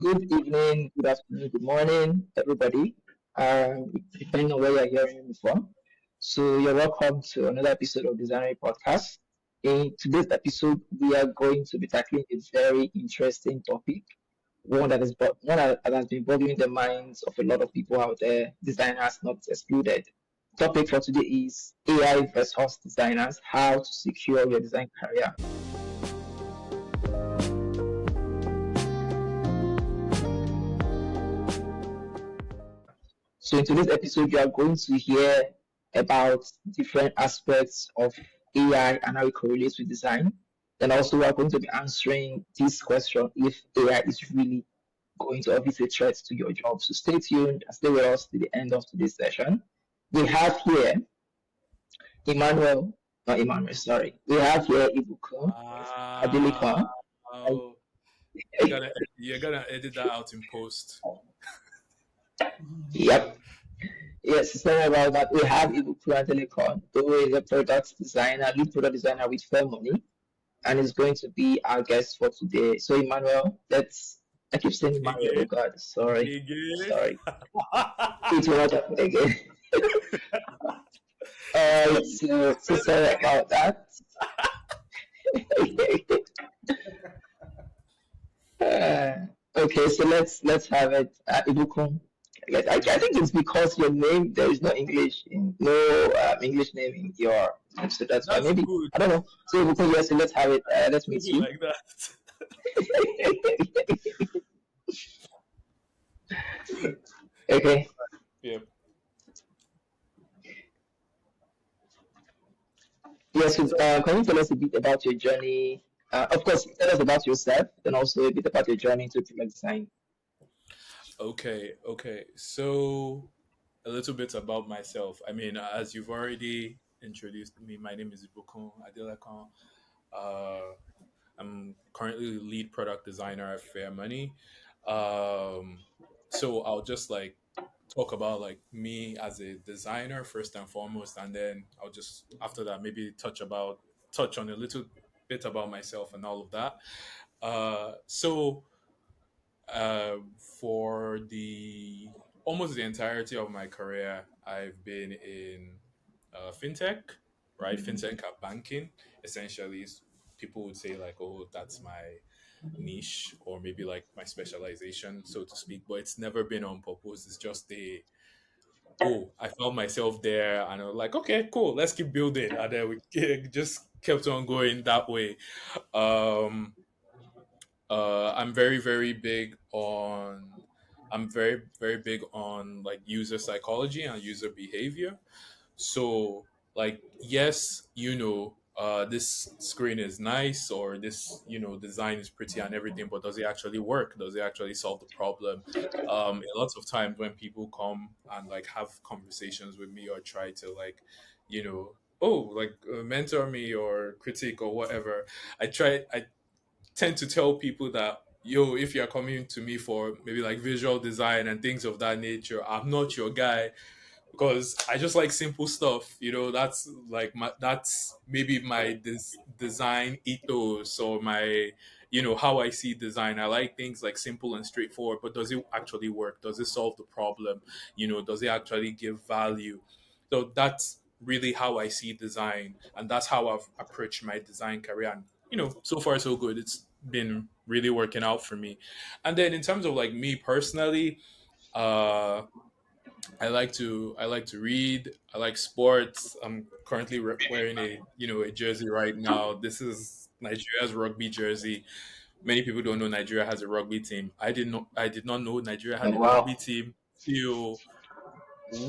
Good evening, good afternoon, good morning, everybody. Depending on where you're hearing me from. So, you're welcome to another episode of Designery Podcast. In today's episode, we are going to be tackling a very interesting topic, one that has been boggling the minds of a lot of people out there, designers not excluded. Topic for today is AI versus designers: how to secure your design career. So in today's episode, you are going to hear about different aspects of AI and how it correlates with design. And also, we are going to be answering this question if AI is really going to obviously threat to your job. So stay tuned and stay with us to the end of today's session. We have here Emmanuel, not Emmanuel, sorry. We have here Ibukun Adelekan. And, Wow. You're gonna edit that out in post. yep, yes, sorry about that. We have Ibukun Adelekan, who is a product designer, lead product designer with Fair Money, and is going to be our guest for today. So, Emmanuel, I keep saying Emmanuel, oh Again, God, sorry, again. sorry. It will not happen again. So sorry about that. Okay, so let's have it. Ibukun. I think it's because your name there is no English in no English name in your name, so that's why That's maybe good. I don't know. So Ibukun, yes, so let's have it. Let's Leave meet it you. like that. Okay. Yeah. Yes, so, can you tell us a bit about your journey? Of course, tell us about yourself, and also a bit about your journey to product design. Okay. So a little bit about myself. I mean, as you've already introduced me, my name is Ibukun Adelekan. Uh, I'm currently the lead product designer at Fair Money. Um, so I'll just like talk about like me as a designer first and foremost, and then I'll just after that maybe touch on a little bit about myself and all of that. For the almost the entirety of my career, I've been in fintech, right? Fintech and banking. Essentially, people would say like, "Oh, that's my niche," or maybe like my specialization, so to speak. But it's never been on purpose. It's just I found myself there, and I was like, "Okay, cool, let's keep building," and then we just kept on going that way. Um, I'm very big on very big on like user psychology and user behavior. So like yes, this screen is nice or this design is pretty and everything, but does it actually work? Does it actually solve the problem? A lot of times when people come and like have conversations with me or try to like mentor me or critique or whatever, I tend to tell people that if you're coming to me for maybe like visual design and things of that nature, I'm not your guy because I just like simple stuff. That's like that's maybe my design ethos or my how I see design. I like things like simple and straightforward, but does it actually work? Does it solve the problem? Does it actually give value? So that's really how I see design, and that's how I've approached my design career. And so far so good. It's been really working out for me. And then in terms of like me personally, uh I like to read. I like sports. I'm currently wearing a jersey right now. This is Nigeria's rugby jersey. Many people don't know Nigeria has a rugby team. I did not know Nigeria Oh, had a rugby wow. team till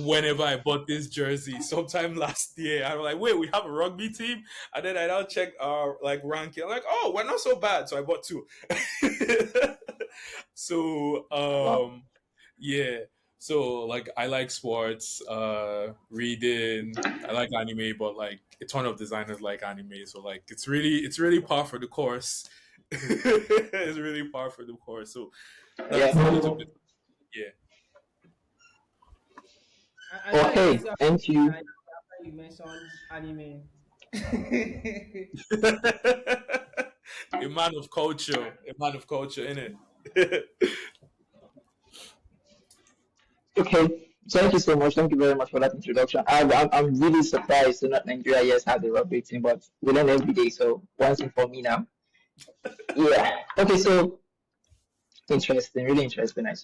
whenever I bought this jersey sometime last year. I was like, wait, we have a rugby team? And then I now checked our like ranking. I'm like, oh, we're not so bad. So I bought two. so Wow. yeah. So like I like sports, reading, I like anime, but like a ton of designers like anime. So like it's really par for the course. It's really par for the course. So that's a little Yeah. bit, yeah. I thought it Okay. was Thank you. after you mentioned anime. A man of culture, innit? Okay, thank you so much. Thank you very much for that introduction. I'm really surprised to not Nigeria yes has a rugby team, but we learn every day. So one thing for me now. Yeah. Okay. So interesting. Really interesting. I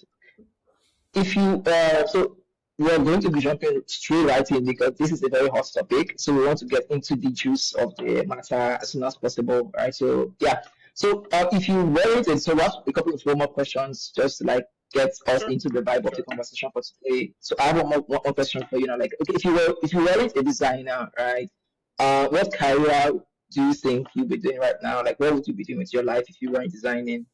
if you so we are going to be jumping straight right in because this is a very hot topic. So we want to get into the juice of the matter as soon as possible, right? So yeah. So if you were it, so we have a couple of more questions just to like get us Sure. into the vibe of the conversation for today. So I have one more question for you now. Like, okay, if you weren't a designer, right? What career do you think you'd be doing right now? Like, what would you be doing with your life if you weren't designing?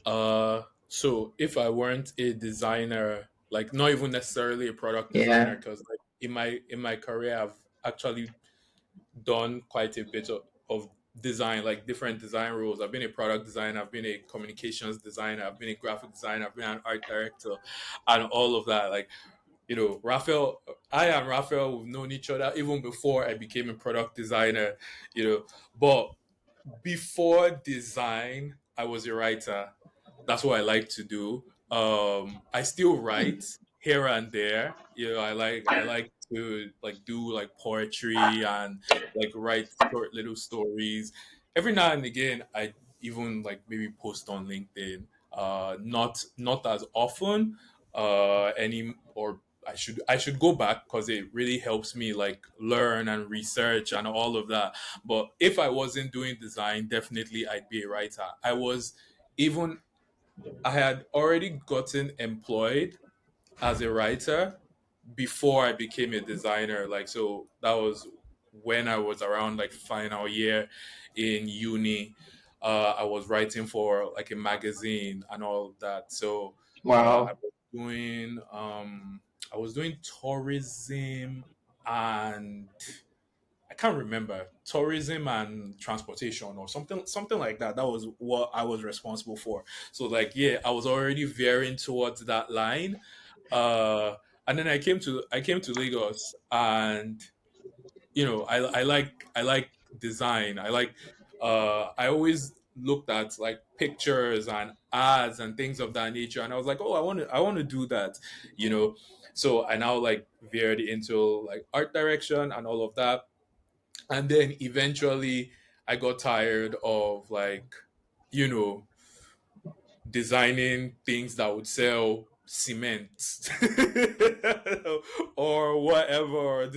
So if I weren't a designer, like not even necessarily a product designer, Yeah. because like in my career, I've actually done quite a bit of design, like different design roles. I've been a product designer, I've been a communications designer, I've been a graphic designer, I've been an art director, and all of that. Like, Raphael, I and Raphael, we've known each other even before I became a product designer, but before design, I was a writer. That's what I like to do. I still write here and there. I like to like do like poetry and like write short little stories. Every now and again, I even like maybe post on LinkedIn. Not as often. Any or I should go back because it really helps me like learn and research and all of that. But if I wasn't doing design, definitely I'd be a writer. Even I had already gotten employed as a writer before I became a designer. Like, so that was when I was around like final year in uni. I was writing for like a magazine and all of that. So I Wow. was doing tourism and I can't remember, tourism and transportation or something like that. That was what I was responsible for. So like, yeah, I was already veering towards that line. Uh and then I came to Lagos, and I like design. I always looked at like pictures and ads and things of that nature, and I was like, oh, I want to do that, you know. So I now like veered into like art direction and all of that. And then eventually I got tired of like, you know designing things that would sell cement or whatever,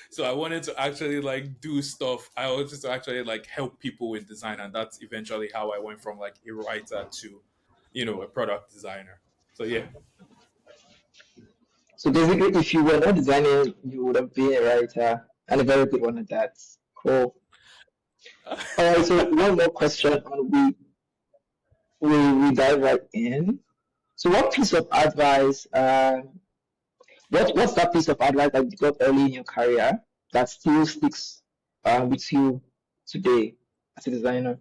so I wanted to actually like do stuff. I wanted to actually like help people with design, and that's eventually how I went from like a writer to a product designer. So yeah. So basically, if you were not designing, you would have been a writer and a very good one at that. Cool. All right. So one more question, and we dive right in. So, what piece of advice? What's that piece of advice that you got early in your career that still sticks with you today as a designer?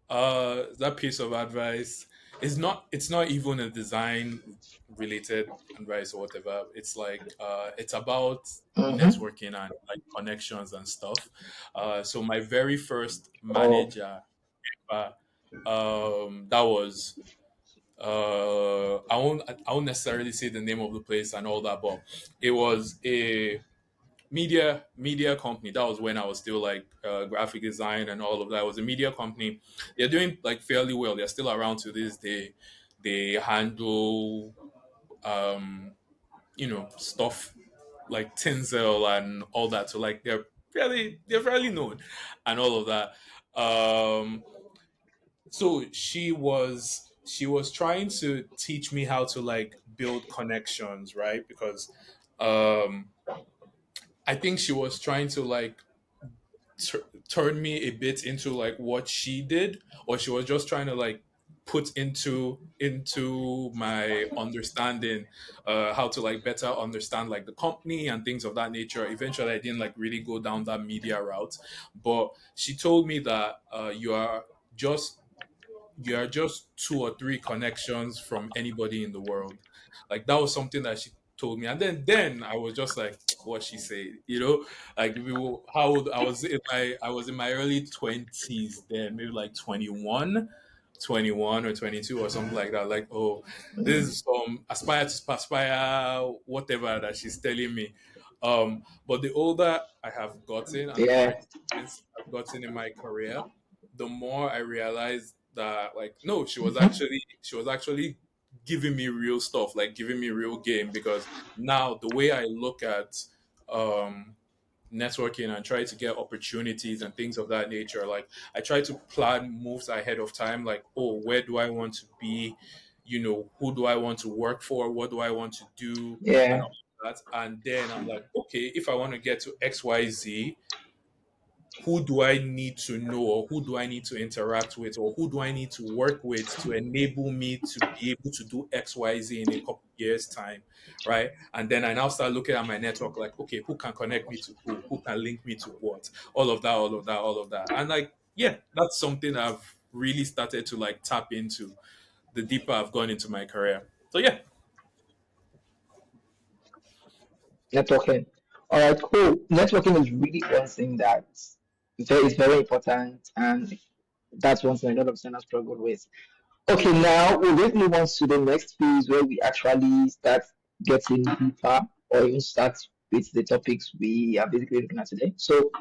That piece of advice is not. It's not even a design related advice or whatever. It's like it's about Mm-hmm. networking and like connections and stuff. So my very first Oh, manager, uh, that was I won't necessarily say the name of the place and all that, but it was a media company. That was when I was still like graphic design and all of that. It was a media company. They're doing like fairly well. They're still around to this day. They handle stuff like tinsel and all that. So like they're fairly known and all of that. So she was trying to teach me how to like build connections, right? Because um I think she was trying to like turn me a bit into like what she did, or she was just trying to like put into my understanding how to like better understand like the company and things of that nature. Eventually I didn't like really go down that media route, but she told me that just you are just two or three connections from anybody in the world. Like that was something that she told me, and then I was just like, what she said, like how old I was in my early 20s then, maybe like 21. 21 or 22 or something like that. Like, oh, this is some aspire to aspire, whatever that she's telling me. But the older I have gotten and the more Yeah. experience I've gotten in my career, the more I realized that like no, she was actually giving me real stuff, like giving me real game because now the way I look at um networking and try to get opportunities and things of that nature. Like I try to plan moves ahead of time, like, oh, where do I want to be? Who do I want to work for? What do I want to do? And Yeah. all that. And then I'm like, okay, if I want to get to XYZ, who do I need to know or who do I need to interact with or who do I need to work with to enable me to be able to do XYZ in a couple years time, right? And then I now start looking at my network like, okay, who can connect me to who can link me to what, all of that, all of that, all of that. And like, yeah, that's something I've really started to like tap into the deeper I've gone into my career. So yeah. Networking. All right, cool. Networking is really one thing that is very important, and that's one thing a lot of designers struggle with. Okay, now we're going to move on to the next phase where we actually start getting deeper or even start with the topics we are basically looking at today. So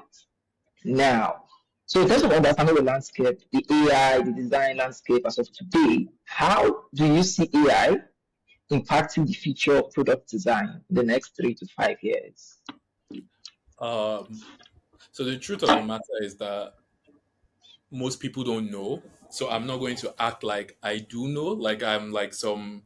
now, so in terms of understanding the landscape, the AI, the design landscape as of today, how do you see AI impacting the future of product design in the next 3 to 5 years? Um, so the truth of the matter is that most people don't know. So I'm not going to act like I do know, like I'm like some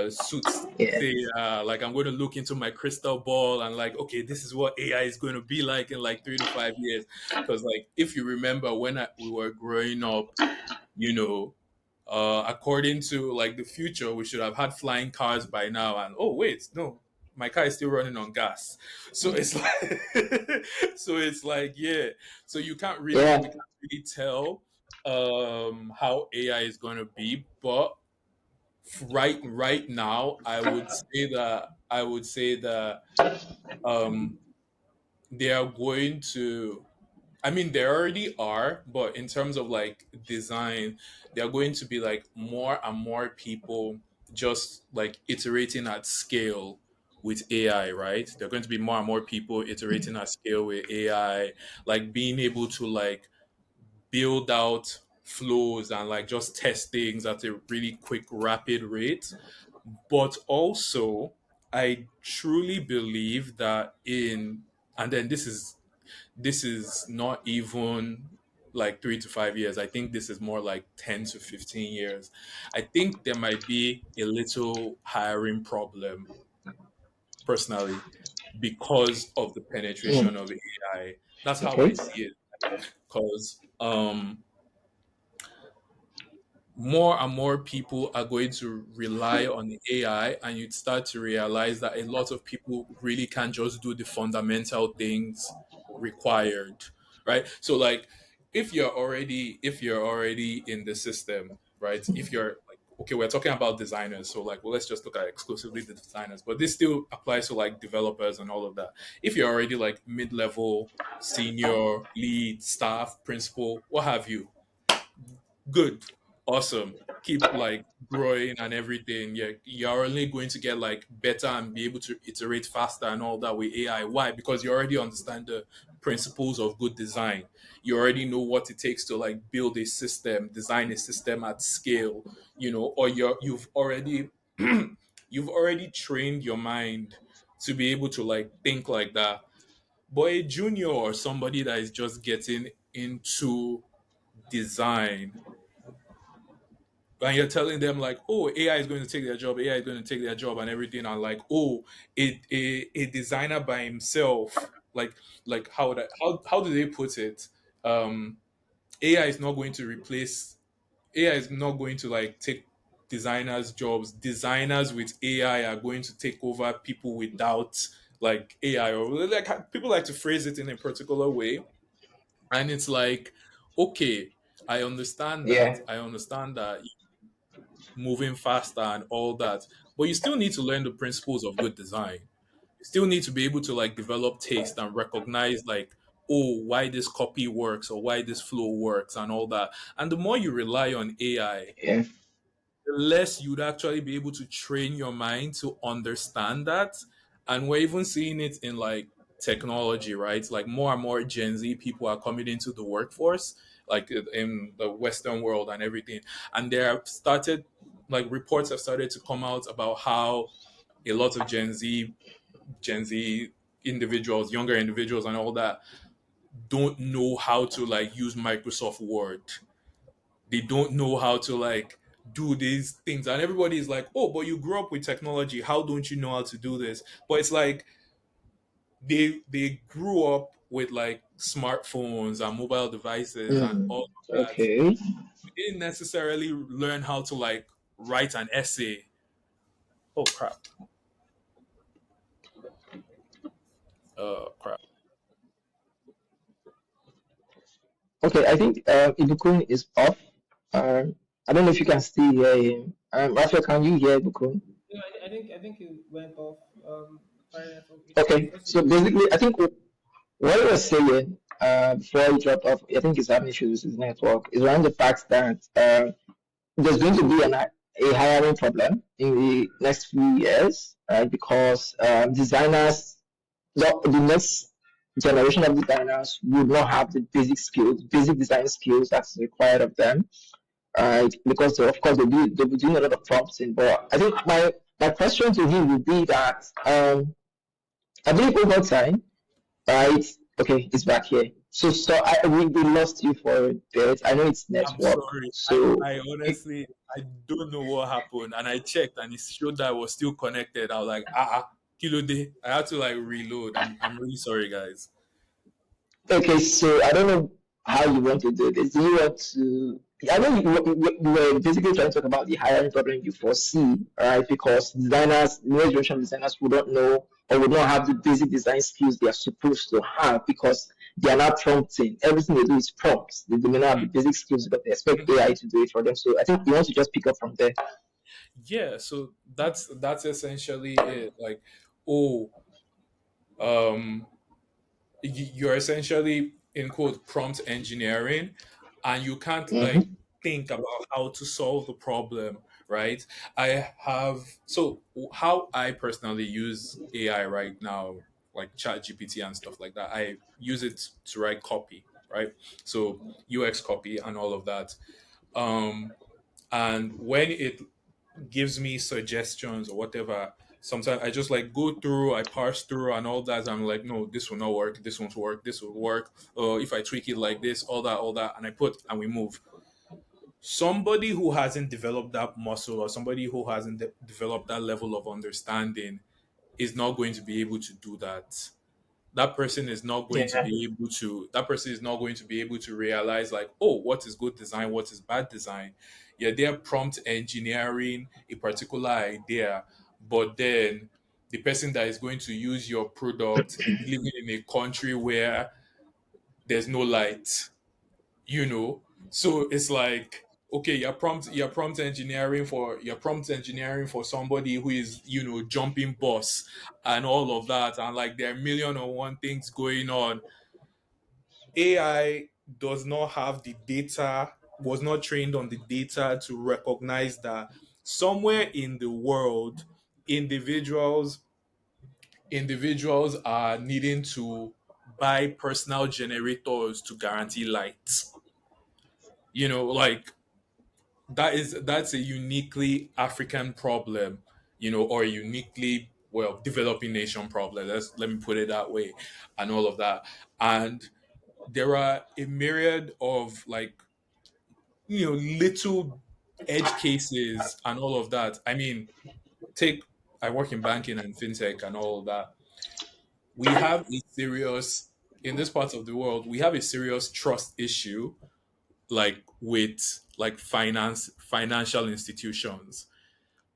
suits Yeah, say, like I'm going to look into my crystal ball and like, okay, this is what AI is going to be like in like 3 to 5 years. Because like if you remember when we were growing up, you know, according to like the future, we should have had flying cars by now. And oh wait, no, my car is still running on gas. So it's like, so it's like, yeah. So we yeah, can't really tell how AI is going to be, but right now, I would say that um, they are going to. I mean, they already are, but in terms of like design, there are going to be like more and more people just like iterating at scale with AI, right? There are going to be more and more people iterating at scale with AI, like being able to like build out flows and like just test things at a really quick, rapid rate. But also, I truly believe that and then this is not even like 3 to 5 years. I think this is more like 10 to 15 years. I think there might be a little hiring problem personally because of the penetration mm, of AI. That's how I okay, see it. Because more and more people are going to rely on the AI, and you'd start to realize that a lot of people really can't just do the fundamental things required, right? So, like, if you're already in the system, right? If you're like, okay, we're talking about designers, so like, well, let's just look at exclusively the designers, but this still applies to like developers and all of that. If you're already like mid-level, senior, lead, staff, principal, what have you, good, awesome, keep like growing and everything. Yeah, you're only going to get like better and be able to iterate faster and all that with AI. Why? Because you already understand the principles of good design. You already know what it takes to like build a system, design a system at scale, or you've already you've already trained your mind to be able to like think like that. But a junior or somebody that is just getting into design, and you're telling them like, oh, AI is going to take their job, AI is going to take their job and everything, and like, oh, a designer by himself, like how do they put it? um AI is not going to replace AI is not going to like take designers jobs. Designers with AI are going to take over people without like AI, or like people like to phrase it in a particular way. And it's like, okay, yeah, I understand that moving faster and all that. But you still need to learn the principles of good design. You still need to be able to like develop taste and recognize like oh, why this copy works or why this flow works and all that. And the more you rely on AI, Yeah. the less you'd actually be able to train your mind to understand that. And we're even seeing it in like technology, right? Like more and more Gen Z people are coming into the workforce, like in the Western world and everything. And there have started, like reports have started to come out about how a lot of Gen Z individuals, younger individuals, and all that don't know how to like use Microsoft Word. They don't know how to like do these things. And everybody is like, oh, but you grew up with technology. How don't you know how to do this? But it's like they grew up with like smartphones and mobile devices and Mm. all of that. Okay. They didn't necessarily learn how to like write an essay. Oh crap. Crap. Okay, I think Ibukun is off. I don't know if you can still hear him. Raphael, can you hear Ibukun? Yeah, I think you went off. Current network issue. Okay, Just so basically, I think what I was saying before he dropped off, I think he's having issues with his network, is around the fact that there's going to be a hiring problem in the next few years, right? Because designers, the next generation of designers would not have the basic skills, basic design skills that's required of them, right? Because of course they'll be doing a lot of prompting. But I think my question to him would be that I believe over time, right? Okay, it's back here. So we lost you for a bit. I know it's I'm network. sorry. So I honestly I don't know what happened, and I checked, and it showed that I was still connected. I was like, kilo day. I had to like reload. I'm really sorry, guys. okay, so I don't know how you want to do this. Do you want to? I know you were basically trying to talk about the hiring problem you foresee, right? Because designers, new generation designers would not know or would not have the basic design skills they are supposed to have because they are not prompting. Everything they do is prompts. They do not have the basic skills, but they expect AI to do it for them. So I think you want to just pick up from there. Yeah, so that's essentially it. Like, oh, um, you're essentially in quote prompt engineering, and you can't like Mm-hmm. think about how to solve the problem, right? I have so how I personally use AI right now, like chat gpt and stuff like that. I use it to write copy, right? So UX copy and all of that. um and when it gives me suggestions or whatever, sometimes I just like go through, I parse through and all that. I'm like, no, this will not work. This won't work. This will work. Or if I tweak it like this, all that, and I put and we move. Somebody who hasn't developed that muscle or somebody who hasn't developed that level of understanding is not going to be able to do that. Yeah. That person is not going to be able to realize like, oh, what is good design, what is bad design. Yeah, they're prompt engineering a particular idea, but then the person that is going to use your product is living in a country where there's no light, you know. So it's like, okay, you're prompt engineering for somebody who is, jumping bus and all of that, and like there are million and one things going on. AI does not have the data, was not trained on the data to recognize that somewhere in the world, individuals individuals are needing to buy personal generators to guarantee light. Like that's a uniquely African problem, or a uniquely developing nation problem. Let me put it that way, and all of that. And there are a myriad of like little edge cases and all of that. I mean, take I work in banking and fintech and all of that. We have a serious in this part of the world. We have a serious trust issue, like with like financial institutions.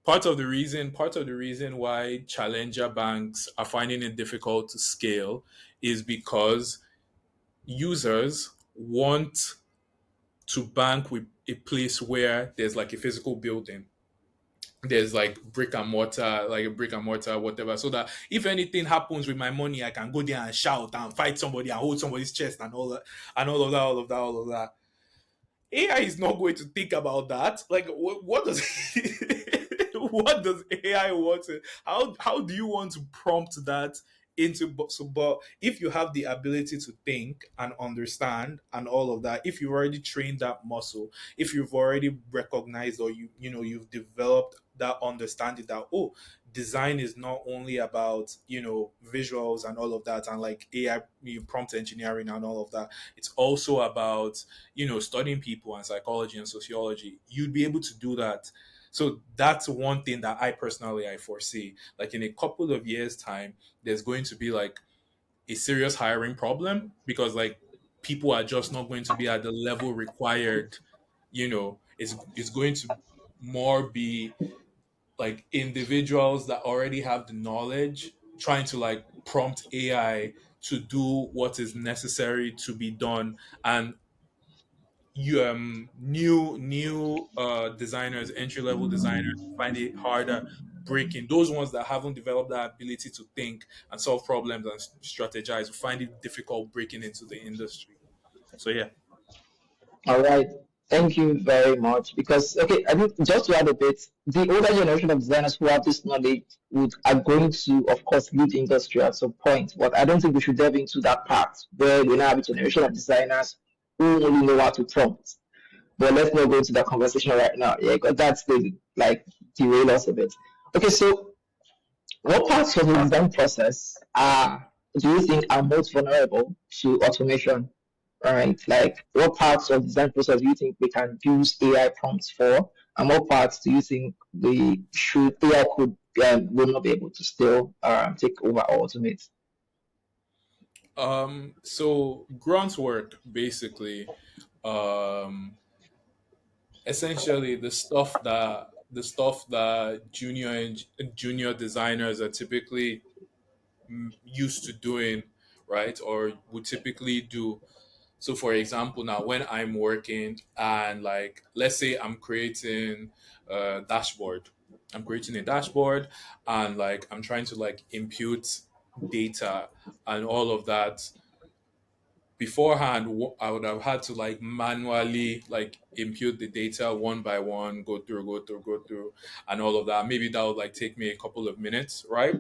Part of the reason why challenger banks are finding it difficult to scale is because users want to bank with a place where there's like a physical building. there's like brick and mortar, like a brick and mortar, whatever. So that if anything happens with my money, I can go there and shout and fight somebody and hold somebody's chest and all that, and all of that, all of that, all of that. AI is not going to think about that. Like, what does what does AI want to? How do you want to prompt that into? But if you have the ability to think and understand and all of that, if you've already trained that muscle, if you've already recognized or you've developed that understanding that, oh, design is not only about visuals and all of that and like AI, prompt engineering and all of that. It's also about studying people and psychology and sociology. You'd be able to do that. So that's one thing that I foresee. Like in a couple of years' time, there's going to be like a serious hiring problem because like people are just not going to be at the level required. It's going to more be like individuals that already have the knowledge trying to like prompt AI to do what is necessary to be done. And you new designers, entry level designers find it harder breaking. Those ones that haven't developed that ability to think and solve problems and strategize find it difficult breaking into the industry. So yeah. All right. Thank you very much. Because okay, I think just to add a bit, the older generation of designers who have this knowledge would are going to, of course, lead the industry at some point. But I don't think we should delve into that part where we now have a generation of designers who only know how to prompt. But let's not go into that conversation right now. Yeah, because that's the like derail us a bit. Okay, so what parts of the design process do you think are most vulnerable to automation? Right, like what parts of the design process do you think we can use AI prompts for, and what parts do you think we should AI could will not be able to still take over or automate? So grunt work basically, um essentially the stuff that junior designers are typically used to doing, right, or would typically do. So for example, now when I'm working and like let's say I'm creating a dashboard and like I'm trying to like impute data and all of that. Beforehand, I would have had to like manually like impute the data one by one, go through and all of that. Maybe that would like take me a couple of minutes, right?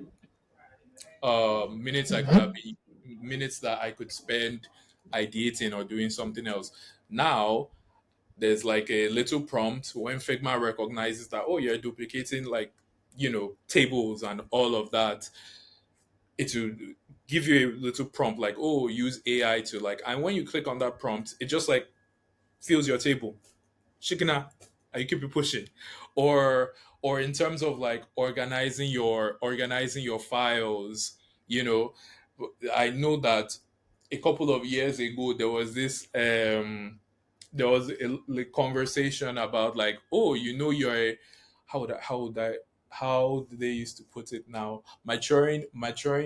Minutes I could have Mhm. been minutes that I could spend ideating or doing something else. Now there's like a little prompt when Figma recognizes that, oh, you're duplicating like tables and all of that. It will give you a little prompt like, oh, use AI to like, and when you click on that prompt, it just like fills your table. Shikina, and you keep it pushing. Or in terms of like organizing your files, you know, I know that a couple of years ago there was a like, conversation about like, oh, you're a, how do they used to put it now, maturing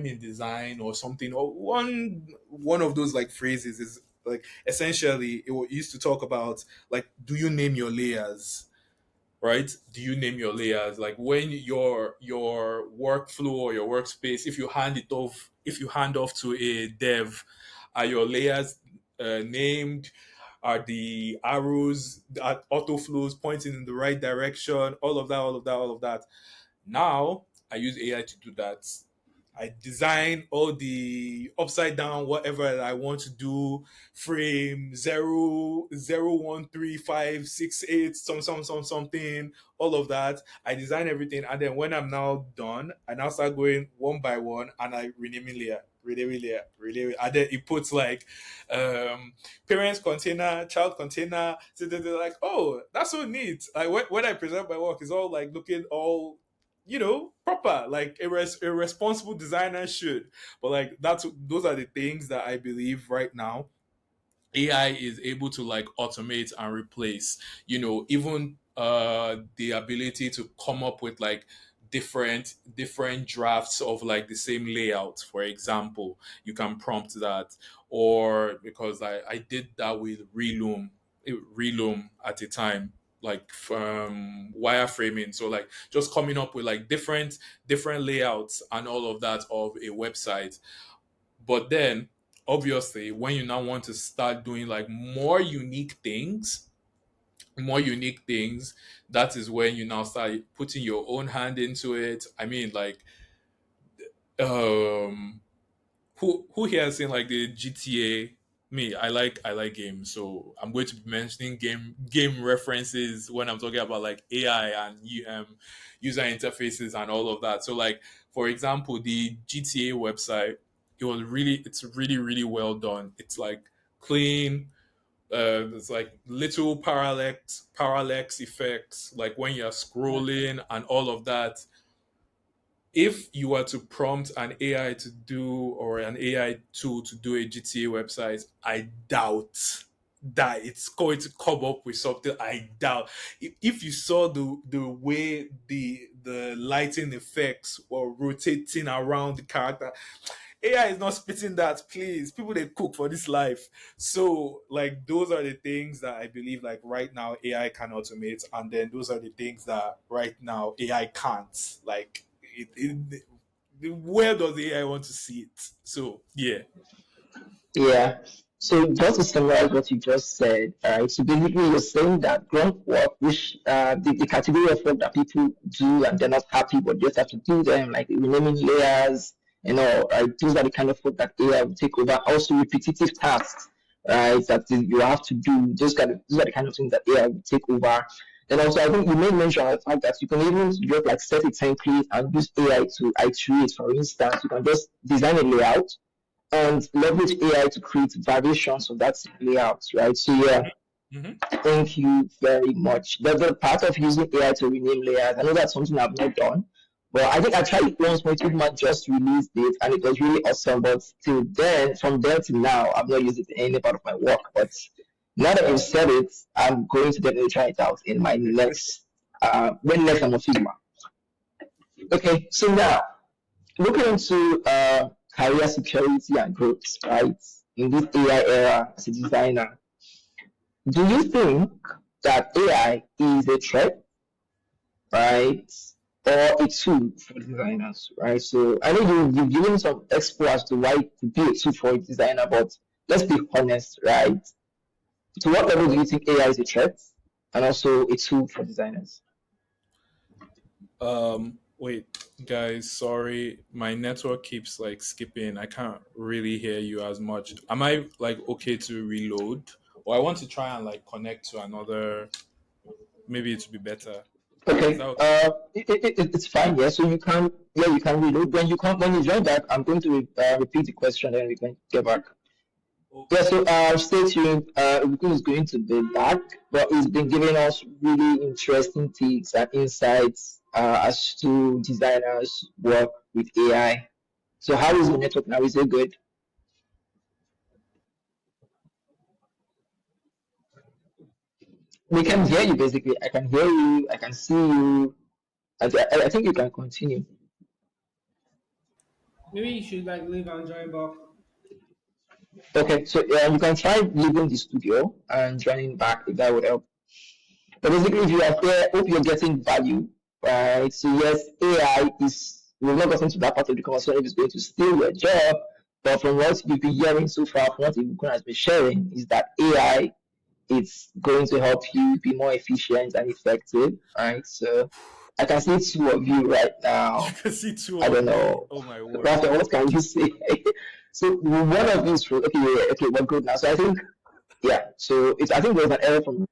in design or something, or one of those like phrases is like essentially used to talk about like, do you name your layers, right? Do you name your layers? Like when your workflow or your workspace, if you hand off to a dev, are your layers named? Are the arrows, are auto flows pointing in the right direction? All of that, all of that, all of that. Now I use AI to do that. I design all the upside down whatever that I want to do, frame 0, 0, 1, 3, 5, 6, 8, something, all of that. I design everything, and then when I'm now done, I now start going one by one, and I rename layer, and then it puts like parents container, child container. So they're like, oh, that's so neat. Like when I present my work, it's all like looking all proper, like a responsible designer should. But like those are the things that I believe right now AI is able to like automate and replace. Even the ability to come up with like different drafts of like the same layout, for example. You can prompt that. Or because I did that with Reloom at the time. like wireframing. So like just coming up with like different layouts and all of that of a website. But then obviously when you now want to start doing like more unique things, that is when you now start putting your own hand into it. I mean, like, um who here has seen like the GTA? Me, I like games, so I'm going to be mentioning game references when I'm talking about like AI and user interfaces and all of that. So like, for example, the GTA website, it's really really well done. It's like clean. There's like little parallax effects, like when you're scrolling and all of that. If you were to prompt an AI to do, or an AI tool to do a GTA website, I doubt that it's going to come up with something. I doubt. If you saw the way the lighting effects were rotating around the character, AI is not spitting that. Please, people, they cook for this life. So like those are the things that I believe like right now AI can automate, and then those are the things that right now AI can't. Like where does AI want to see it? So yeah. Yeah. So just to summarize what you just said, so basically you're saying that grunt work, which the category of work that people do and they're not happy but just have to do them, like renaming layers and all, right? Those are the kind of work that AI will take over. Also repetitive tasks, right? That you have to do. Those are the kind of things that AI will take over. And also, I think you made mention of the fact that you can even just like set a template and use AI to iterate. For instance, you can just design a layout and leverage AI to create variations of that layout, right? So yeah, Hmm. thank you very much. The part of using AI to rename layers, I know that's something I've not done, but I think I tried it once when Figma just released it, and it was really awesome. But till then, from then to now, I've not used it in any part of my work. But now that you've said it, I'm going to definitely try it out in my next when next I'm on Figma. Okay, so now looking into career security and growth, right? In this AI era as a designer, do you think that AI is a threat, right? Or a tool for designers, right? So I know you've given some expo as to why it could be a tool for a designer, but let's be honest, right? To what level do you think AI is a threat and also a tool for designers? Wait, guys, sorry, my network keeps like skipping. I can't really hear you as much. Am I like okay to reload, or I want to try and like connect to another? Maybe it would be better. Is that Okay, okay? it's fine. Yeah, so you can reload. When you join back, I'm going to repeat the question, then we can get back. Yeah, so stay tuned. Ibukun is going to be back, but he's been giving us really interesting tips and insights as to designers work with AI. So how is the network now? Is it good? We can hear you basically. I can hear you. I can see you. I think you can continue. Maybe you should like leave and join back. Okay, so you can try leaving the studio and joining back if that would help. But basically, if you are there, hope you're getting value, right? So yes, AI is, we've not gotten to that part of the conversation if it's going to steal your job, but from what you've been hearing so far, from what Ibukun has been sharing, is that AI is going to help you be more efficient and effective, right? So I can see two of you right You now. can see two I don't of me. know. Oh my word. Rafa, what can you say? So one of these, okay, yeah, okay, we're good now. So I think, yeah, so it's, I think there's an error from,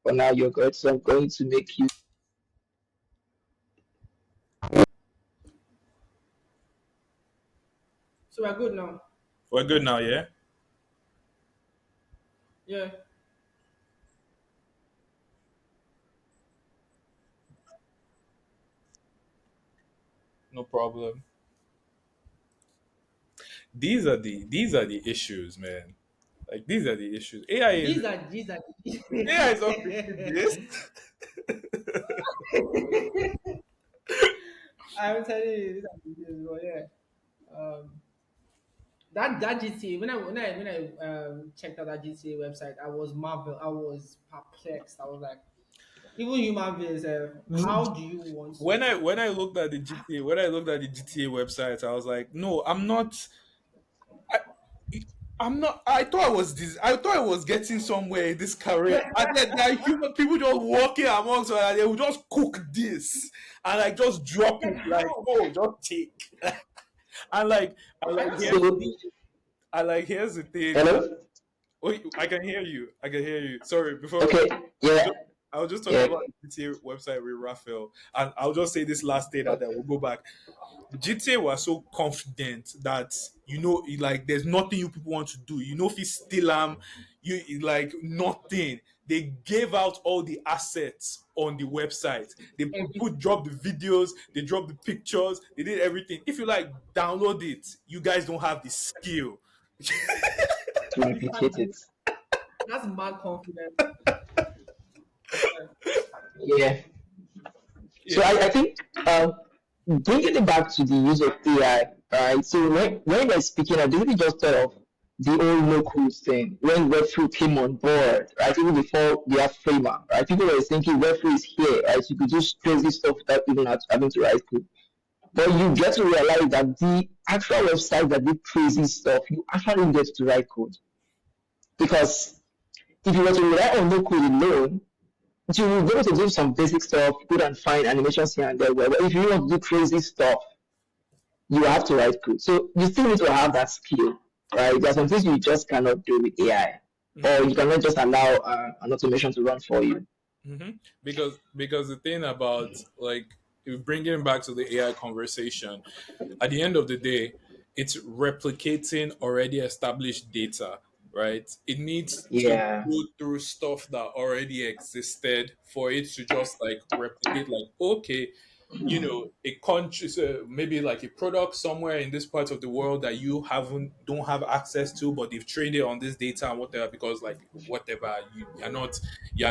but now you're good. So I'm going to make you. So we're good now. We're good now, yeah? Yeah. No problem. These are the issues, man. Like these are the issues. These are AI is not fixing this. I'm telling you, these are the issues, but yeah. Um, that GTA when I checked out that GTA website, I was marvel. I was perplexed. I was like, even human beings, how do you want to? When I looked at the GTA website, I was like, no, I'm not. I, I'm not. I thought I was this. I thought I was getting somewhere in this career, and then there are human people just walking amongst us, and they will just cook this and like just drop Like it, like, how? oh, just take. and like, and I like don't here's get So, it. and like here's the thing. hello? Oh, I can hear you. I can hear you. Sorry, before Okay, yeah, just, I was just talking yeah, about the GTA website with Raphael, and I'll just say this last thing, and then we'll go back. GTA was so confident that like there's nothing you people want to do. If you steal them, like nothing. They gave out all the assets on the website. They Everything dropped the videos, they dropped the pictures, they did everything. If you like download it, you guys don't have the skill. to you can replicate do. it. That's mad confidence. Yeah. So Yeah. I think bringing it back to the use of AI, right? So when we're speaking, I basically just thought of the old no code thing when Webflow came on board, right? Even before we have Framer, right? People were thinking Webflow is here, right? You could just crazy stuff without even having to write code. But you get to realize that the actual website that did crazy stuff, you actually get to write code. Because if you were to rely on no code alone, you will be able to do some basic stuff, good and fine animations here and there. But if you want to do crazy stuff, you have to write code. So you still need to have that skill, right? There are some things you just cannot do with AI, or Mhm. you cannot just allow an automation to run for you. Because the thing about like if bringing it back to the AI conversation, at the end of the day, it's replicating already established data, right? It needs to Yeah, go through stuff that already existed for it to just like replicate, like, okay, a country, so maybe like a product somewhere in this part of the world that you don't have access to, but they've traded on this data and whatever, because like whatever, you're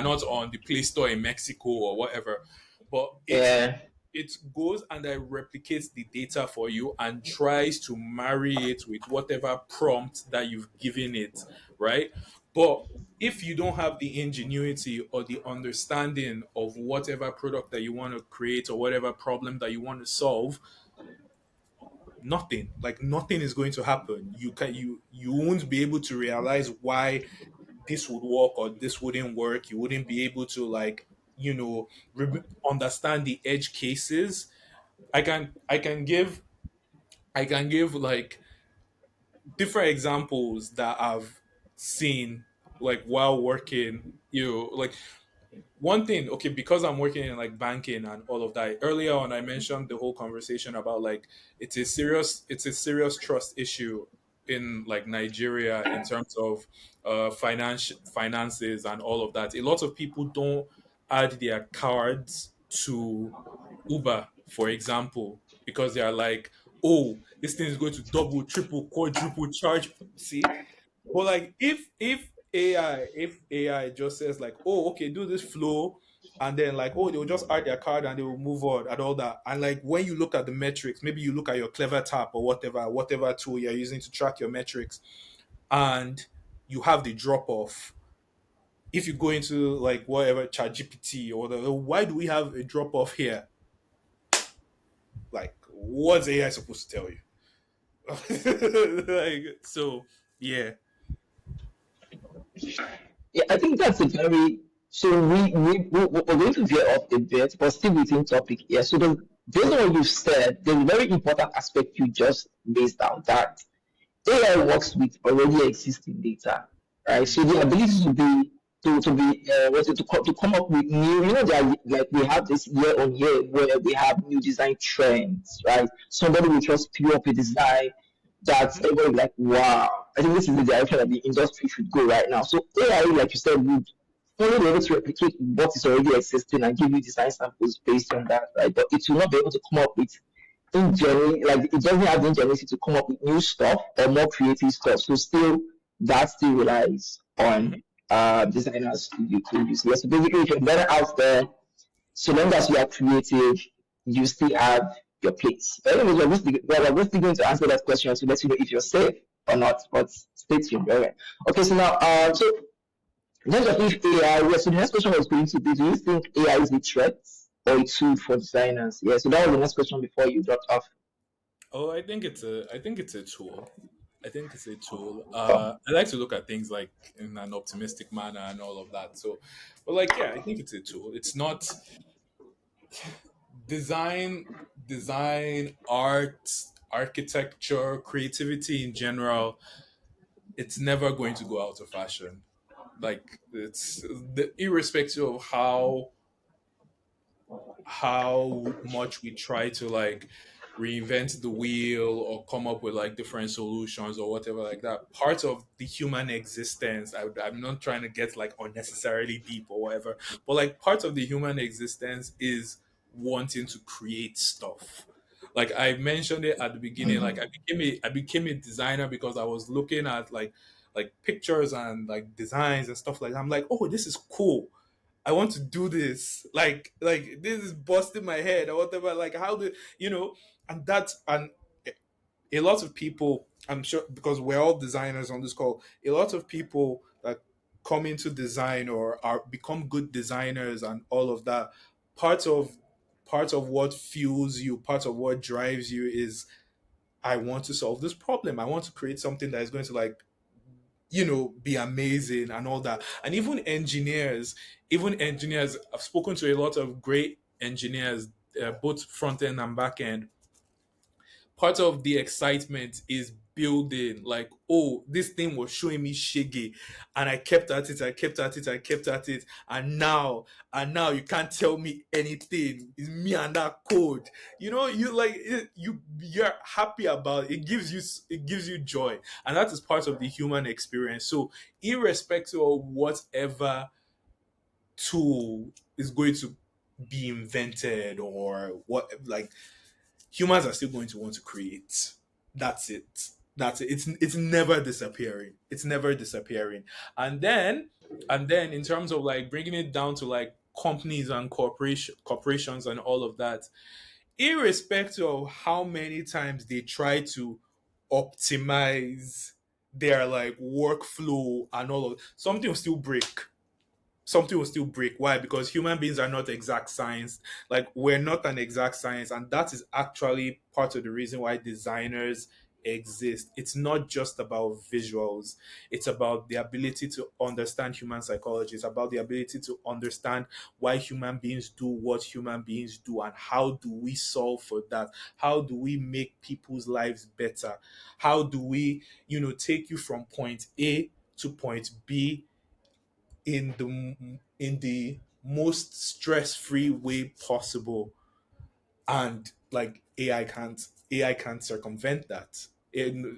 not on the Play Store in Mexico or whatever, but yeah, it goes and it replicates the data for you and tries to marry it with whatever prompt that you've given it, right? But if you don't have the ingenuity or the understanding of whatever product that you want to create or whatever problem that you want to solve, nothing is going to happen. You won't be able to realize why this would work or this wouldn't work. You wouldn't be able to like understand the edge cases. I can give like different examples that I've seen like while working, like one thing, okay, because I'm working in like banking and all of that. Earlier on I mentioned the whole conversation about like it's a serious trust issue in like Nigeria in terms of finances and all of that. A lot of people don't add their cards to Uber, for example, because they are like, oh, this thing is going to double, triple, quadruple charge. See, but like if AI just says like, oh, okay, do this flow, and then like, oh, they'll just add their card and they will move on and all that. And like when you look at the metrics, maybe you look at your Clever Tap or whatever tool you're using to track your metrics, and you have the drop off. If you go into like whatever ChatGPT or why do we have a drop off here? Like, what's AI supposed to tell you? Like, so yeah. yeah. I think that's a very so we're going to veer off a bit, but still within topic. Yeah. So based on what you said, there's a very important aspect you just based out that AI works with already existing data, right? So the ability to come up with new, there are, like we have this year on year where we have new design trends, right? Somebody will just pure up a design that Mhm. everybody like, wow, I think this is the direction that the industry should go right now. So AI, like you said, would only be able to replicate what is already existing and give you design samples based on that, right? But it will not be able to come up with like it doesn't have the ingenuity to come up with new stuff or more creative stuff. So that still relies Mhm. on designers to do creative. So basically, if you're better out there, so long as you are creative, you still have your place. But anyways, we're still going to answer that question to let you know if you're safe or not. But stay tuned. All right. Okay. So now, In terms of if AI, yeah, so the next question was going to be, do you think AI is a threat or a tool for designers? Yeah, so that was the next question before you dropped off. Oh, I think it's a tool. I think it's a tool. Oh, I like to look at things like in an optimistic manner and all of that. So, but like, yeah, I think it's a tool. It's not design, art, architecture, creativity in general. It's never going to go out of fashion. Like irrespective of how much we try to like reinvent the wheel or come up with like different solutions or whatever like that, part of the human existence, I'm not trying to get like unnecessarily deep or whatever, but like part of the human existence is wanting to create stuff. Like I mentioned it at the beginning, like I became a designer because I was looking at like pictures and like designs and stuff like that. I'm like, oh, this is cool. I want to do this. Like this is busting my head or whatever. Like how do you know? And that's and a lot of people, I'm sure, because we're all designers on this call. A lot of people that come into design or are become good designers and all of that. Part of part of what fuels you, part of what drives you is I want to solve this problem. I want to create something that is going to like be amazing and all that. And even engineers, I've spoken to a lot of great engineers, both front end and back end. Part of the excitement is building, like, oh, this thing was showing me shaggy, and I kept at it, I kept at it, I kept at it, and now you can't tell me anything. It's me and that code. You like it, you're happy about it. It gives you joy, and that is part of the human experience. So irrespective of whatever tool is going to be invented or what, like, humans are still going to want to create. That's it. That's it. It's never disappearing. It's never disappearing. And then in terms of like bringing it down to like companies and corporations and all of that, irrespective of how many times they try to optimize their like workflow and all of, something will still break. Something will still break. Why? Because human beings are not exact science. Like, we're not an exact science, and that is actually part of the reason why designers exist. It's not just about visuals. It's about the ability to understand human psychology. It's about the ability to understand why human beings do what human beings do, and how do we solve for that? How do we make people's lives better? How do we, take you from point A to point B in the most stress-free way possible? And like AI can't circumvent that.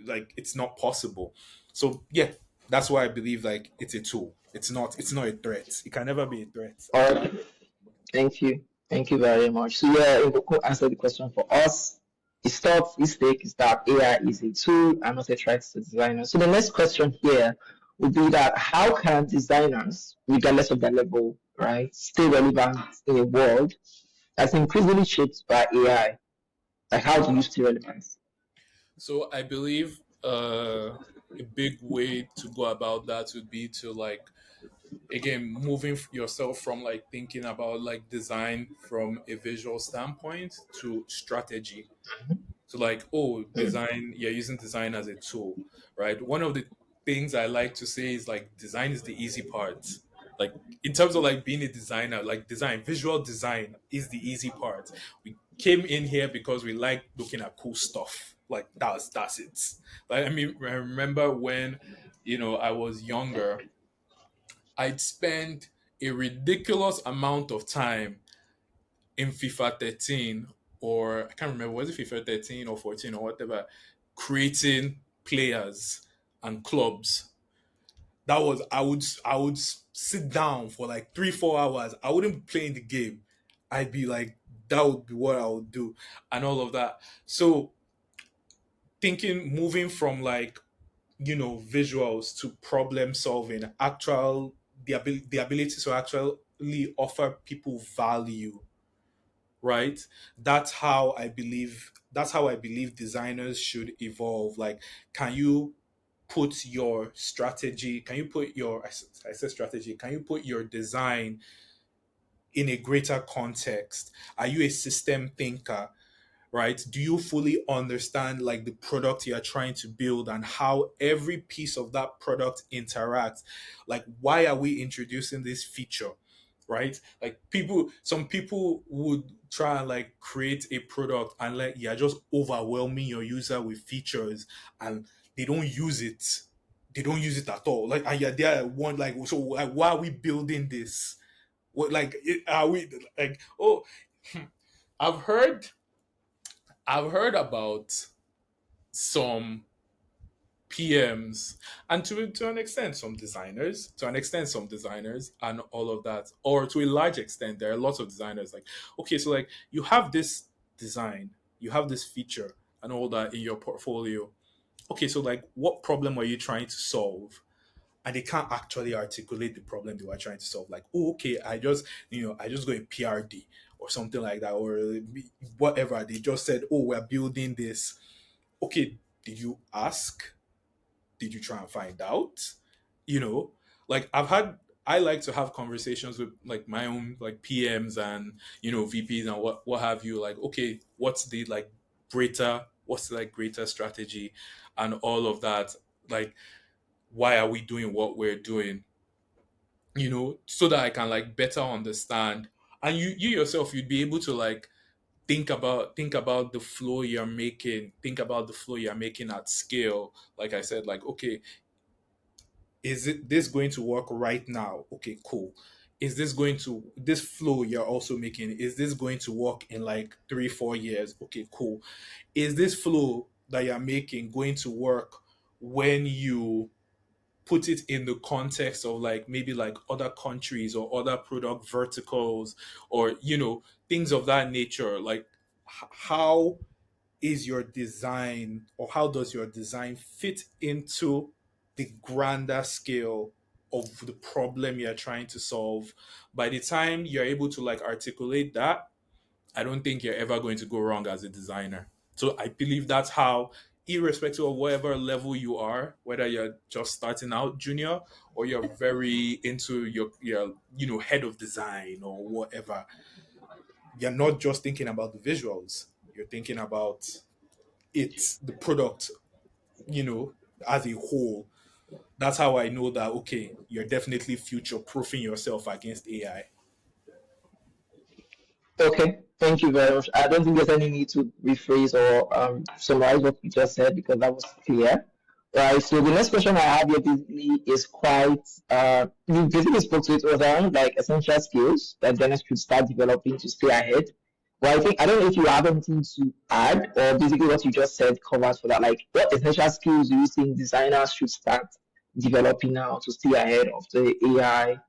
Like, it's not possible. So yeah, that's why I believe like it's a tool. It's not a threat. It can never be a threat all at all. right. Thank you. Thank you very much. So yeah, Ibukun answered the question for us. His thought, his take is that AI is a tool and not a threat to designers. So the next question here would be that how can designers, regardless of their level, right, stay relevant in a world that's increasingly shaped by AI? Like how do you stay relevant? So I believe a big way to go about that would be to like, again, moving yourself from like thinking about like design from a visual standpoint to strategy. So like, oh, Mm. design, you're using design as a tool, right? One of the things I like to say is like design is the easy part. Like, in terms of like being a designer, like visual design is the easy part. We came in here because we like looking at cool stuff. Like, that's it. Like, I mean, I remember when, I was younger, I'd spend a ridiculous amount of time in FIFA 13, or I can't remember, was it FIFA 13 or 14 or whatever, creating players and clubs. That was, I would sit down for like 3 4 hours. I wouldn't be playing the game. I'd be like, that would be what I would do and all of that. So thinking, moving from like, visuals to problem solving, the ability to actually offer people value, right? That's how I believe designers should evolve. Like, can you put your strategy, can you put your, I said strategy, can you put your design in a greater context? Are you a system thinker? Right? Do you fully understand like the product you're trying to build and how every piece of that product interacts? Like, why are we introducing this feature? Right? Like some people would try and like create a product and like you're just overwhelming your user with features and they don't use it. They don't use it at all. Like, and you're there one like, so like, why are we building this? What like are we like? Oh, I've heard I've heard about some PMs and to an extent some designers and all of that, or to a large extent there are lots of designers like, okay, so like you have this design, you have this feature and all that in your portfolio. Okay, so like what problem are you trying to solve? And they can't actually articulate the problem they were trying to solve. Like, oh, okay, I just go in PRD or something like that, or whatever. They just said, oh, we're building this. Okay, did you ask? Did you try and find out? You know, like I like to have conversations with like my own like PMs and VPs and what have you. Like, okay, what's the like greater strategy and all of that. Like, why are we doing what we're doing? So that I can like better understand. And you yourself, you'd be able to like think about the flow you're making, think about the flow you're making at scale. Like I said, like, okay, is it this going to work right now? Okay, cool. Is this flow you're also making, is this going to work in like 3 4 years? Okay, cool. Is this flow that you're making going to work when you put it in the context of like maybe like other countries or other product verticals, or things of that nature? Like, how is your design, or how does your design fit into the grander scale of the problem you're trying to solve? By the time you're able to like articulate that, I don't think you're ever going to go wrong as a designer. So I believe that's how, irrespective of whatever level you are, whether you're just starting out junior or you're very into your head of design or whatever, you're not just thinking about the visuals. You're thinking about the product, you know, as a whole. That's how I know that okay, you're definitely future proofing yourself against AI. Okay, thank you very much. I don't think there's any need to rephrase or summarize what you just said because that was clear. Right. So the next question I have here basically is quite you basically spoke to it around like essential skills that designers should start developing to stay ahead. Well, I don't know if you have anything to add or basically what you just said covers for that. Like what essential skills do you think designers should start developing now to stay ahead of the AI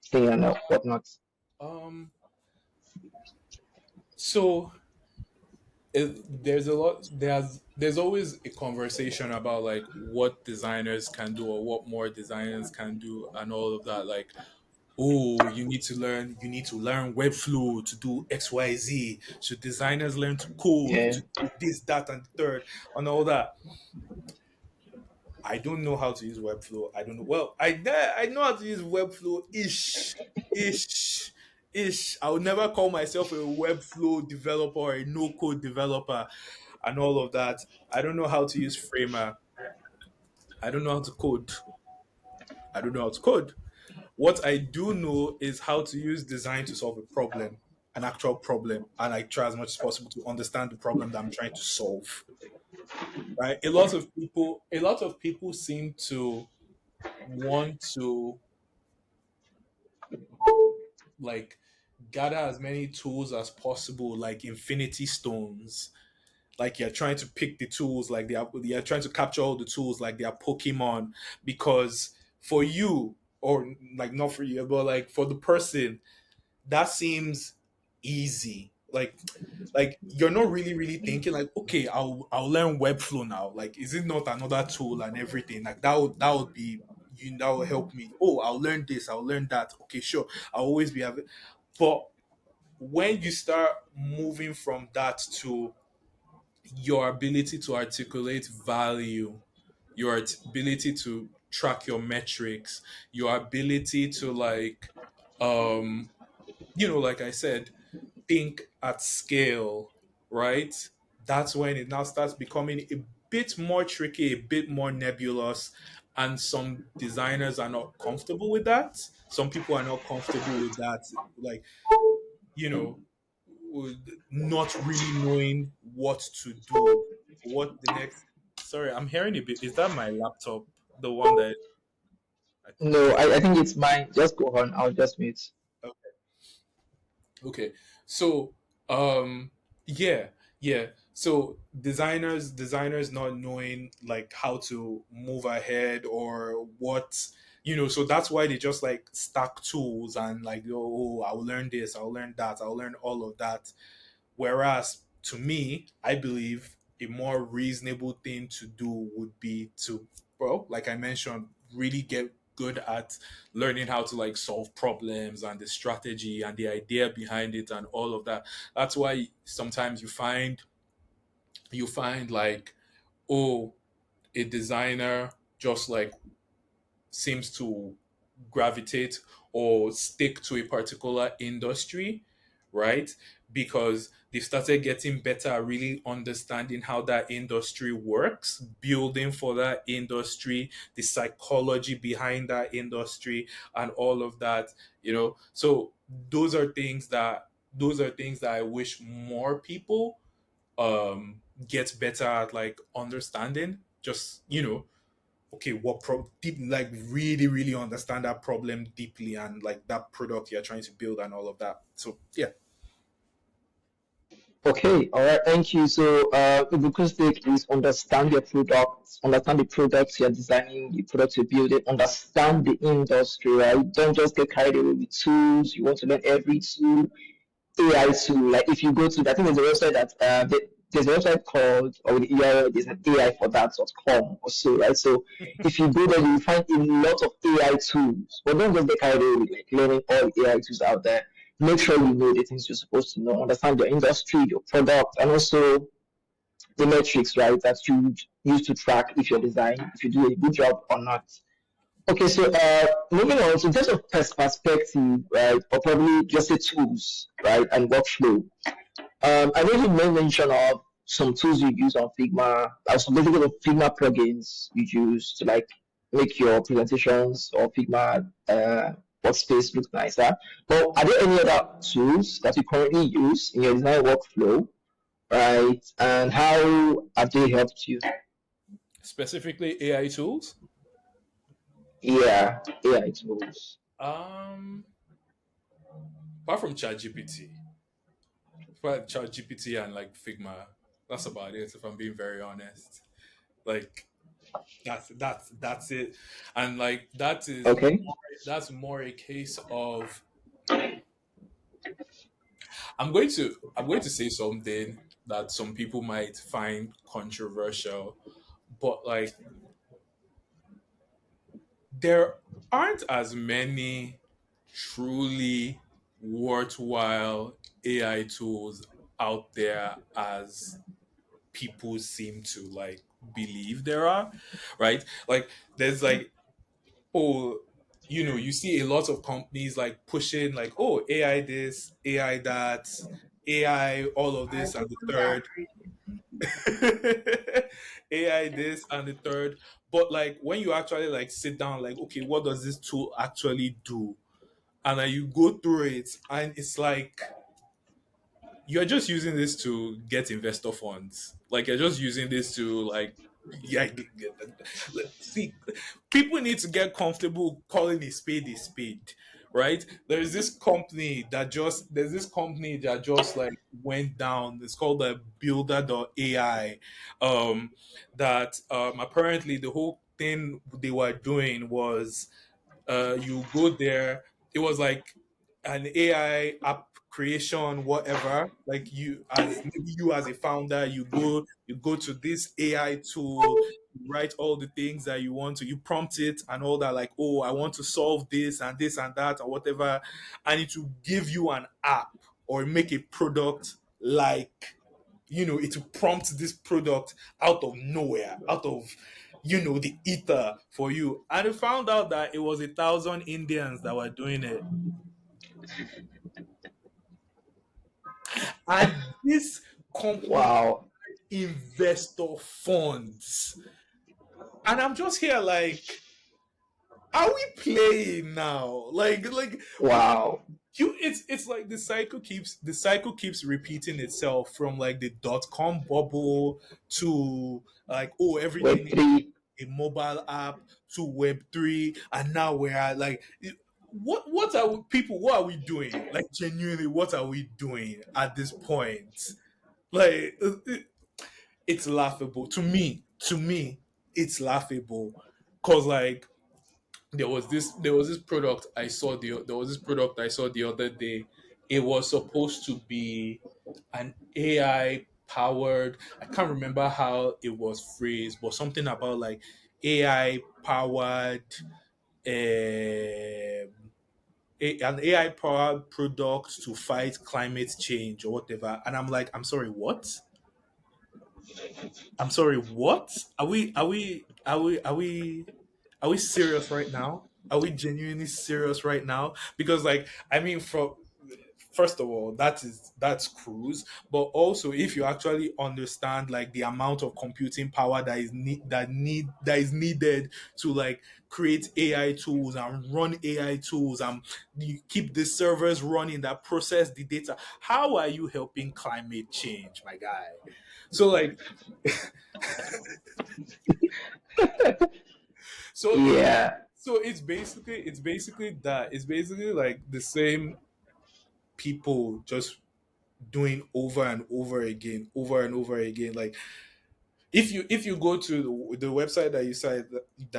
thing and whatnot? Um, so there's a lot. There's always a conversation about like what designers can do or what more designers can do and all of that. Like, oh, you need to learn Webflow to do XYZ. Should designers learn to code Yeah. to do this, that, and the third, and all that? I don't know how to use Webflow. I don't know. Well, I know how to use Webflow ish, ish. I would never call myself a Webflow developer or a no code developer and all of that. I don't know how to use Framer. I don't know how to code. I don't know how to code. What I do know is how to use design to solve a problem, an actual problem, and I try as much as possible to understand the problem that I'm trying to solve. Right? A lot of people seem to want to like gather as many tools as possible, like infinity stones. Like you're trying to pick the tools, like you're trying to capture all the tools like they are Pokemon. Because for you, or like not for you, but like for the person, that seems easy. Like you're not really thinking like, okay, I'll learn Webflow now. Like, is it not another tool and everything? Like that would be that will help me. Oh, I'll learn this, I'll learn that. Okay, sure. I'll always be having. But when you start moving from that to your ability to articulate value, your ability to track your metrics, your ability to um, like I said, think at scale, right? That's when it now starts becoming a bit more tricky, a bit more nebulous. And some designers are not comfortable with that. Some people are not comfortable with that. Like, you know, not really knowing what to do, what the next. Sorry, I'm hearing a bit. Is that my laptop? The one that I think. No, I think it's mine. Just go on. I'll just mute. Okay. So, yeah, yeah. So designers not knowing like how to move ahead or what, so that's why they just like stack tools and like, oh, I'll learn this, I'll learn that, I'll learn all of that. Whereas to me, I believe a more reasonable thing to do would be to, well, like I mentioned, really get good at learning how to like solve problems and the strategy and the idea behind it and all of that. That's why sometimes you find like, oh, a designer just like seems to gravitate or stick to a particular industry, right? Because they've started getting better at really understanding how that industry works, building for that industry, the psychology behind that industry, and all of that, So those are things that I wish more people get better at like understanding. Just okay, deep, like really really understand that problem deeply and like that product you're trying to build and all of that. So yeah. Okay, all right, thank you. So, Ibukun stake is understand your product, understand the products you're designing, the products you're building, understand the industry, right? Don't just get carried away with tools. You want to learn every tool, AI tool. Like if you go to, I think there's a website that there's a website called, or the URL, there's an AI for that.com or so, right? So if you go there, you find a lot of AI tools. But don't just get carried away with like learning all AI tools out there. Make sure you know the things you're supposed to know, understand your industry, your product, and also the metrics, right, that you use to track if your design, if you do a good job or not. Okay, so moving on, so in terms of perspective, right, or probably just the tools, right, and workflow. I know you made mention of some tools you use on Figma, some basically the Figma plugins you use to like make your presentations or Figma workspace look nicer. But are there any other tools that you currently use in your design workflow, right? And how have they helped you? Specifically AI tools. Yeah, AI tools. um Apart from ChatGPT and like Figma, that's about it, if I'm being very honest. Like that's it. And like Okay. that's more a case of, I'm going to say something that some people might find controversial, but like there aren't as many truly worthwhile AI tools out there as people seem to like believe there are, right? Like there's like, oh, you see a lot of companies like pushing like, oh, AI this, AI that, AI all of I this and the totally third. agree. AI this and the third. But like when you actually like sit down, like, okay, what does this tool actually do? And then you go through it, and it's like you're just using this to get investor funds. Like you're just using this to like, yeah, see, people need to get comfortable calling a spade, right? There's this company that just like went down. It's called the Builder.ai. That apparently the whole thing they were doing was, you go there. It was like an AI app creation, whatever. Like you as a founder, you go to this AI tool, you write all the things that you want to, you prompt it and all that, like, oh, I want to solve this and that or whatever, and it will give you an app or make a product like, it will prompt this product out of nowhere, out of the ether for you. And I found out that it was 1,000 Indians that were doing it. And this company Wow. investor funds. And I'm just here like, are we playing now? Like Wow. it's like the cycle keeps repeating itself from like the dot-com bubble to like, oh, everything is Web3. a mobile app to Web3, and now we're at like, what are people, what are we doing? Like, genuinely, what are we doing at this point? Like, it's laughable to me. To me, it's laughable because like there was this product I saw the other day. It was supposed to be an AI powered. I can't remember how it was phrased, but something about like AI powered, an AI powered product to fight climate change or whatever. And I'm like, I'm sorry, what? I'm sorry, what? Are we serious right now? Are we genuinely serious right now? Because like, I mean, from first of all, that's cruise, but also if you actually understand like the amount of computing power that is needed to like create AI tools and run AI tools, and you keep the servers running that process the data, how are you helping climate change, my guy? So like, so it Yeah. so it's basically like the same people just doing over and over and over again. Like, if you go to the website that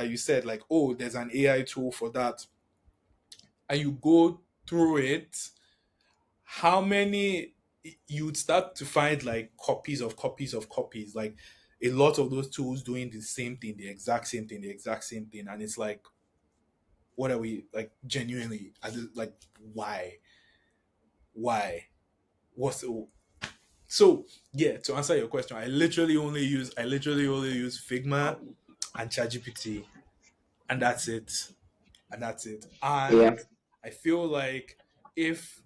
you said like, oh, there's an AI tool for that, and you go through it, how many you'd start to find like copies of copies of copies, like a lot of those tools doing the same thing, the exact same thing, the exact same thing. And it's like, what are we like, genuinely, like, why what's so yeah, to answer your question, I literally only use Figma and ChatGPT, and that's it. Yeah. And I feel like if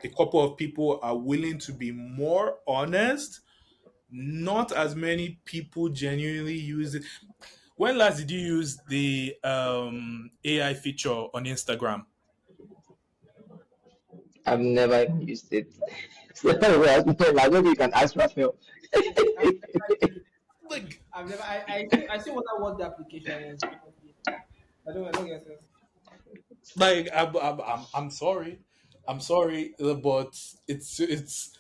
a couple of people are willing to be more honest, not as many people genuinely use it. When last did you use the AI feature on Instagram? I've never even used it. So I don't think you can ask Raphael. I've never used it. Like, I've never. I still wonder what the application is. Honestly. I don't get it. I'm sorry, but it's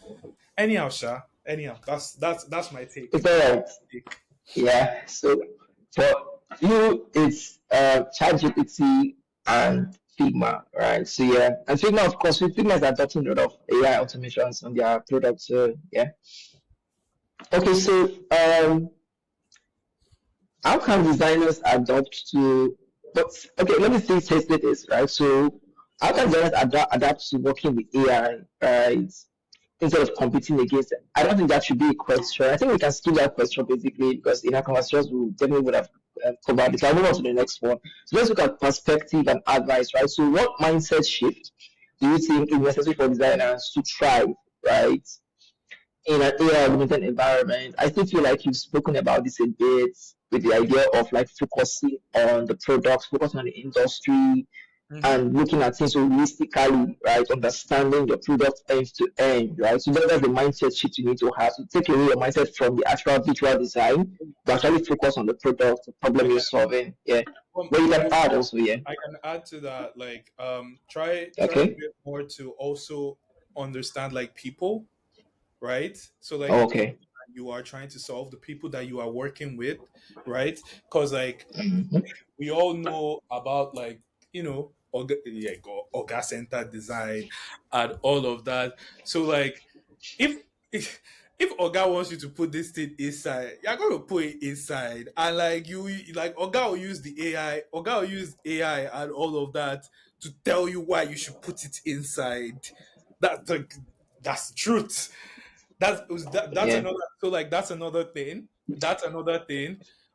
anyhow, Sha. Anyhow, that's my take. It's all right. Take. Yeah. So for you, it's ChatGPT and Figma, right? So yeah, and Figma, of course, Figma is adopting a lot of AI automations on their products. So yeah. Okay. So how can designers adopt to? But okay, let me say this, right? So how can designers adapt to working with AI, right? Instead of competing against it? I don't think that should be a question. I think we can skip that question basically because in our conversations we definitely would have covered it. I'll move on to the next one. So let's look at perspective and advice, right? So what mindset shift do you think is necessary for designers to thrive, right? In an AI augmented environment? I still feel like you've spoken about this a bit with the idea of like focusing on the products, focusing on the industry, Hmm. and looking at things holistically, right? Understanding your product end to end, right? So that's the mindset shift you need to have. So take away your mindset from the actual visual design to actually focus on the product, the I problem you're can, solving. Yeah. um, But you can I, add also, yeah. I can add to that. Like, try a Okay. bit more to also understand like people, right? So like Oh, the people okay. that you are trying to solve, the people that you are working with, right? Because like, Mhm. we all know about like, Oga Center design and all of that. So like, if if Oga wants you to put this thing inside, you're gonna put it inside, and like, Oga will use AI and all of that to tell you why you should put it inside. That's like, that's the truth. That's Yeah. another. So like, that's another thing.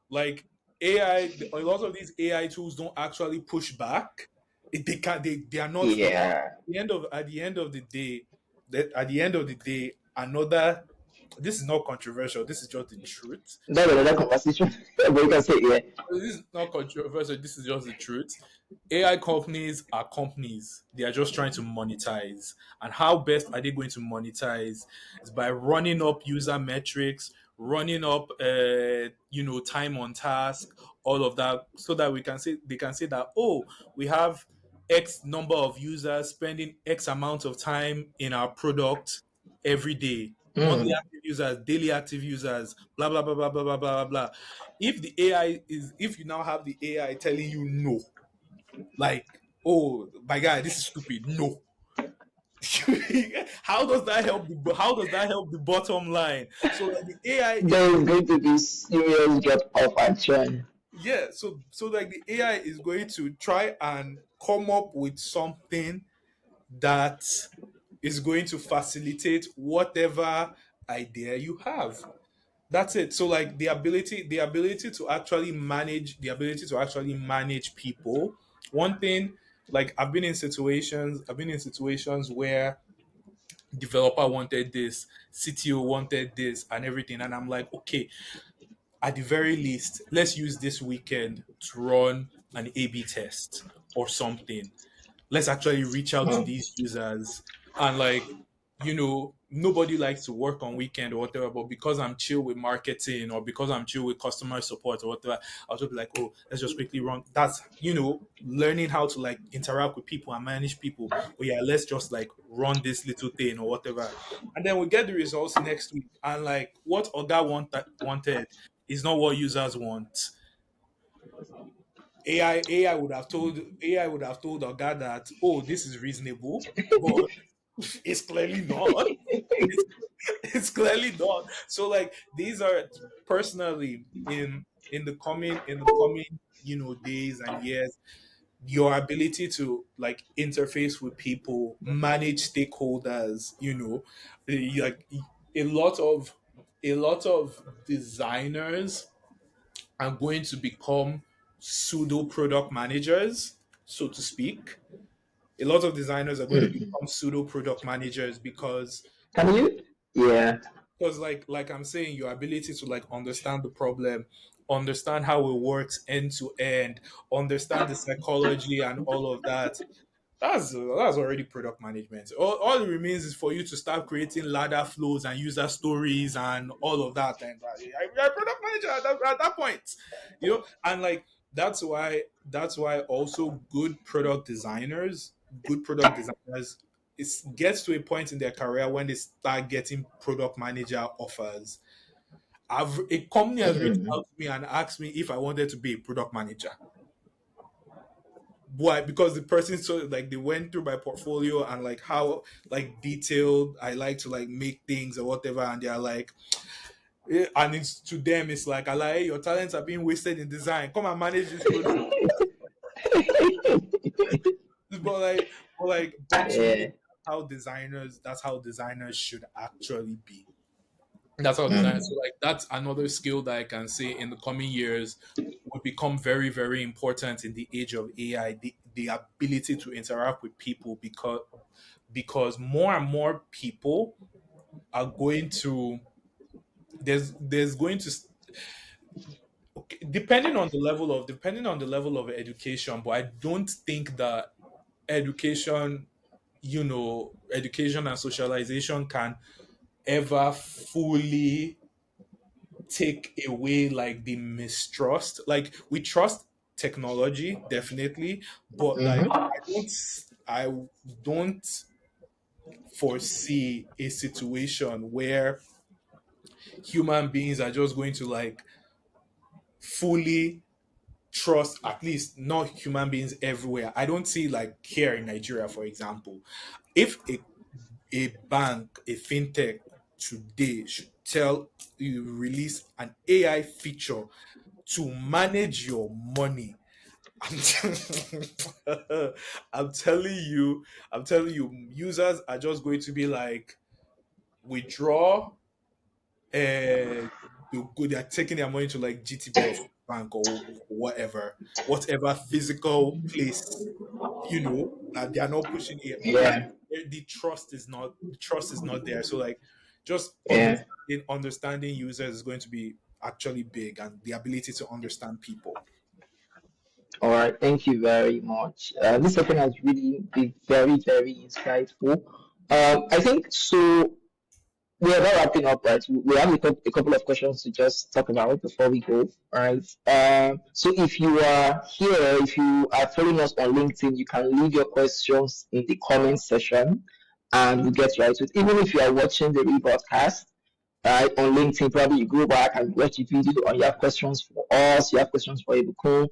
Like, AI, a lot of these AI tools don't actually push back. They can they are not because Yeah. at the end of the day, at the end of the day, another, this is not controversial. This is just the truth. That's another conversation. But you can say, yeah. This is not controversial. This is just the truth. AI companies are companies. They are just trying to monetize. And how best are they going to monetize? Is by running up user metrics, running up, time on task, all of that, so that we can say they can say that, oh, we have X number of users spending X amount of time in our product every day. Monthly Mm. active users, daily active users, blah blah blah blah blah blah blah blah. If you now have the AI telling you no, like, oh my god, this is stupid. No. How does that help the bottom line? So like the AI is There is going to be serious drop off action. yeah, so like the AI is going to try and come up with something that is going to facilitate whatever idea you have. That's it. So like the ability to actually manage people. One thing, like I've been in situations where developer wanted this, CTO wanted this, and everything, and I'm like, okay, at the very least, let's use this weekend to run an A/B test or something. Let's actually reach out to Mm. these users, and like, nobody likes to work on weekend or whatever, but because I'm chill with marketing or because I'm chill with customer support or whatever, I'll just be like, oh, let's just quickly run. That's, learning how to like interact with people and manage people. Oh yeah, let's just like run this little thing or whatever, and then we get the results next week, and like what Oga wanted is not what users want. AI would have told Oga that, oh, this is reasonable, but it's clearly not. It's, it's clearly not. So like these are, personally, in the coming days and years, your ability to like interface with people, manage stakeholders, like a lot of designers are going to become pseudo product managers, so to speak. A lot of designers are going to Mm. become pseudo product managers Can you? Yeah. because like I'm saying, your ability to like understand the problem, understand how it works end to end, understand the psychology and all of that, that's already product management. All it remains is for you to start creating ladder flows and user stories and all of that, and you're a product manager at that point, and like that's why also good product designers, it gets to a point in their career when they start getting product manager offers. A company has reached Mm. out to me and asked me if I wanted to be a product manager. Why? Because the person, so like they went through my portfolio and like how like detailed I like to like make things or whatever, and they're like, and it's to them, it's like, I like, hey, your talents are being wasted in design. Come and manage this product. But to me, Yeah. that's how designers should actually be. That's how designers. So Mm. like that's another skill that I can say in the coming years will become very, very important in the age of AI. The ability to interact with people, because more and more people are going to there's going to, okay, depending on the level of education, but I don't think that education education and socialization can ever fully take away like the mistrust. Like we trust technology definitely, but like Mm-hmm. I don't foresee a situation where human beings are just going to like fully trust, at least not human beings everywhere. I don't see, like, here in Nigeria, for example, if a bank, a fintech today should tell you, release an AI feature to manage your money. I'm, I'm telling you, users are just going to be like, withdraw, and they're taking their money to like GTB or bank or whatever physical place, that they are not pushing it because Yeah. the trust is not there. So like just Yeah. understanding users is going to be actually big, and the ability to understand people. All right. Thank you very much. This second has really been very, very insightful. I think so. We are now wrapping up, right? We have a couple of questions to just talk about before we go, right? So if you are here, if you are following us on LinkedIn, you can leave your questions in the comment section and we'll get right to it. Even if you are watching the rebroadcast, right, on LinkedIn, probably you go back and watch the video and you have questions for us, you have questions for Ibukun,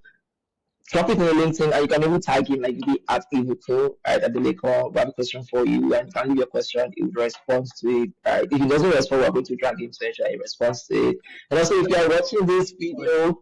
drop it in your LinkedIn and you can even tag him like you did at Ibukun at Adelekan. We have a question for you and you can leave your question. He will respond to it. If he doesn't respond, we're going to drag him to ensure he responds to it. And also, if you are watching this video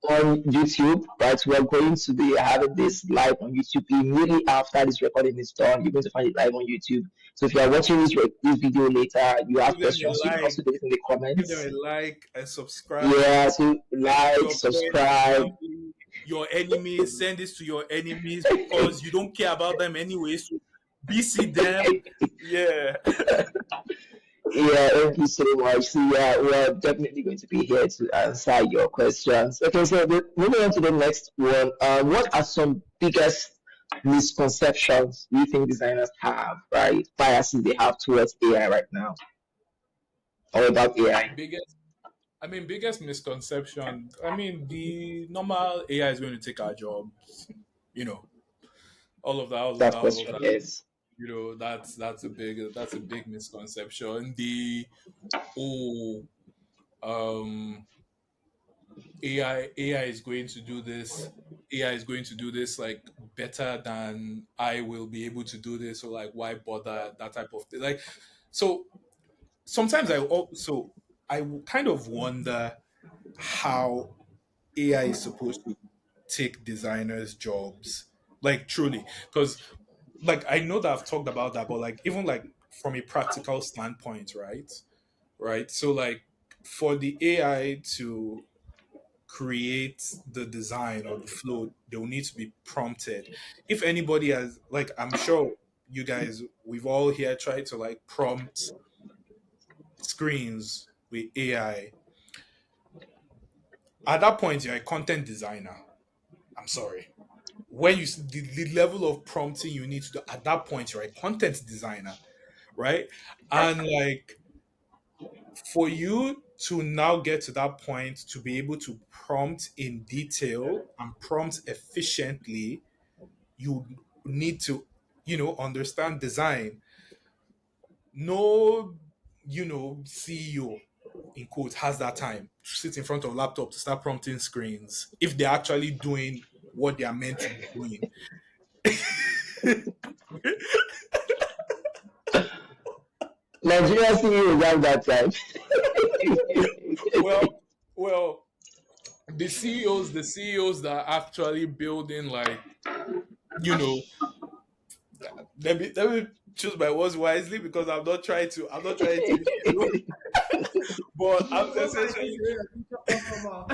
on YouTube, right, we are going to be having this live on YouTube immediately after this recording is done. You're going to find it live on YouTube. So if you are watching this video later, you have Give them a questions, you can like, also do it in the give them a comments. like, and subscribe. Yeah, so Send it to like, your friends, subscribe. family, your enemies. Send this to your enemies because you don't care about them anyway. So BC them. Yeah. Yeah, thank you so much. So yeah, we are definitely going to be here to answer your questions. Okay, so moving on to the next one. What are some biggest misconceptions you think designers have, right? Biases they have towards AI right now or about AI? Biggest biggest misconception. The normal AI is going to take our jobs. You know, That all of question that. is. That's a big misconception. The oh um AI is going to do this. AI is going to do this like better than I will be able to do this. So like, why bother, that type of thing? Like, so sometimes I kind of wonder how AI is supposed to take designers' jobs. Like truly, because like I know that I've talked about that, but like even like from a practical standpoint, right? Right. So like for the AI to create the design or the flow, they will need to be prompted. If anybody has, like, I'm sure you guys, we've all here tried to like prompt screens with AI. At that point, you're a content designer. I'm sorry. When the level of prompting you need to do at that point, you're a content designer, right? And like for you to now get to that point to be able to prompt in detail and prompt efficiently, you need to, understand design. No, CEO in quotes has that time to sit in front of a laptop to start prompting screens if they're actually doing what they are meant to be doing. Nigeria CEOs have that time. well, well, the CEOs that are actually building, like, you know, let me choose my words wisely because I'm not trying to, but I'm Most likely essentially you're a future customer.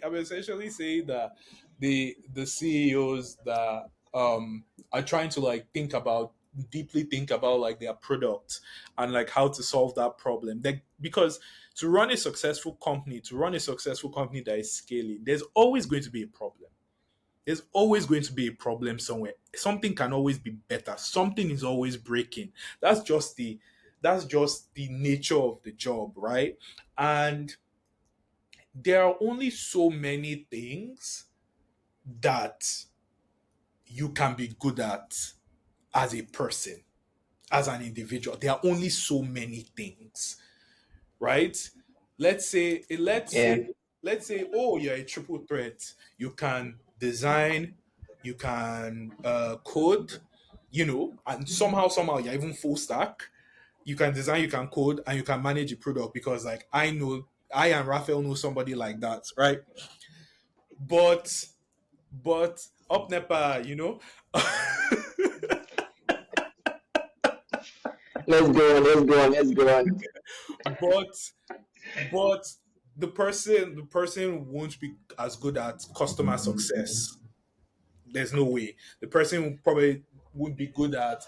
I'm essentially saying that the CEOs that are trying to like deeply think about like their product and like how to solve that problem. Because to run a successful company that is scaling, there's always going to be a problem. There's always going to be a problem somewhere. Something can always be better. Something is always breaking. That's just the nature of the job, right? And there are only so many things that you can be good at as a person, as an individual. There are only so many things, right? Let's say, Yeah. oh, you're a triple threat. You can design, you can code, and somehow you're even full stack. You can design, you can code, and you can manage a product because, like, I and Raphael know somebody like that, right? But up Nepa, Let's go on, let's go on, let's go on. but but the person won't be as good at customer success. There's no way. The person probably would be good at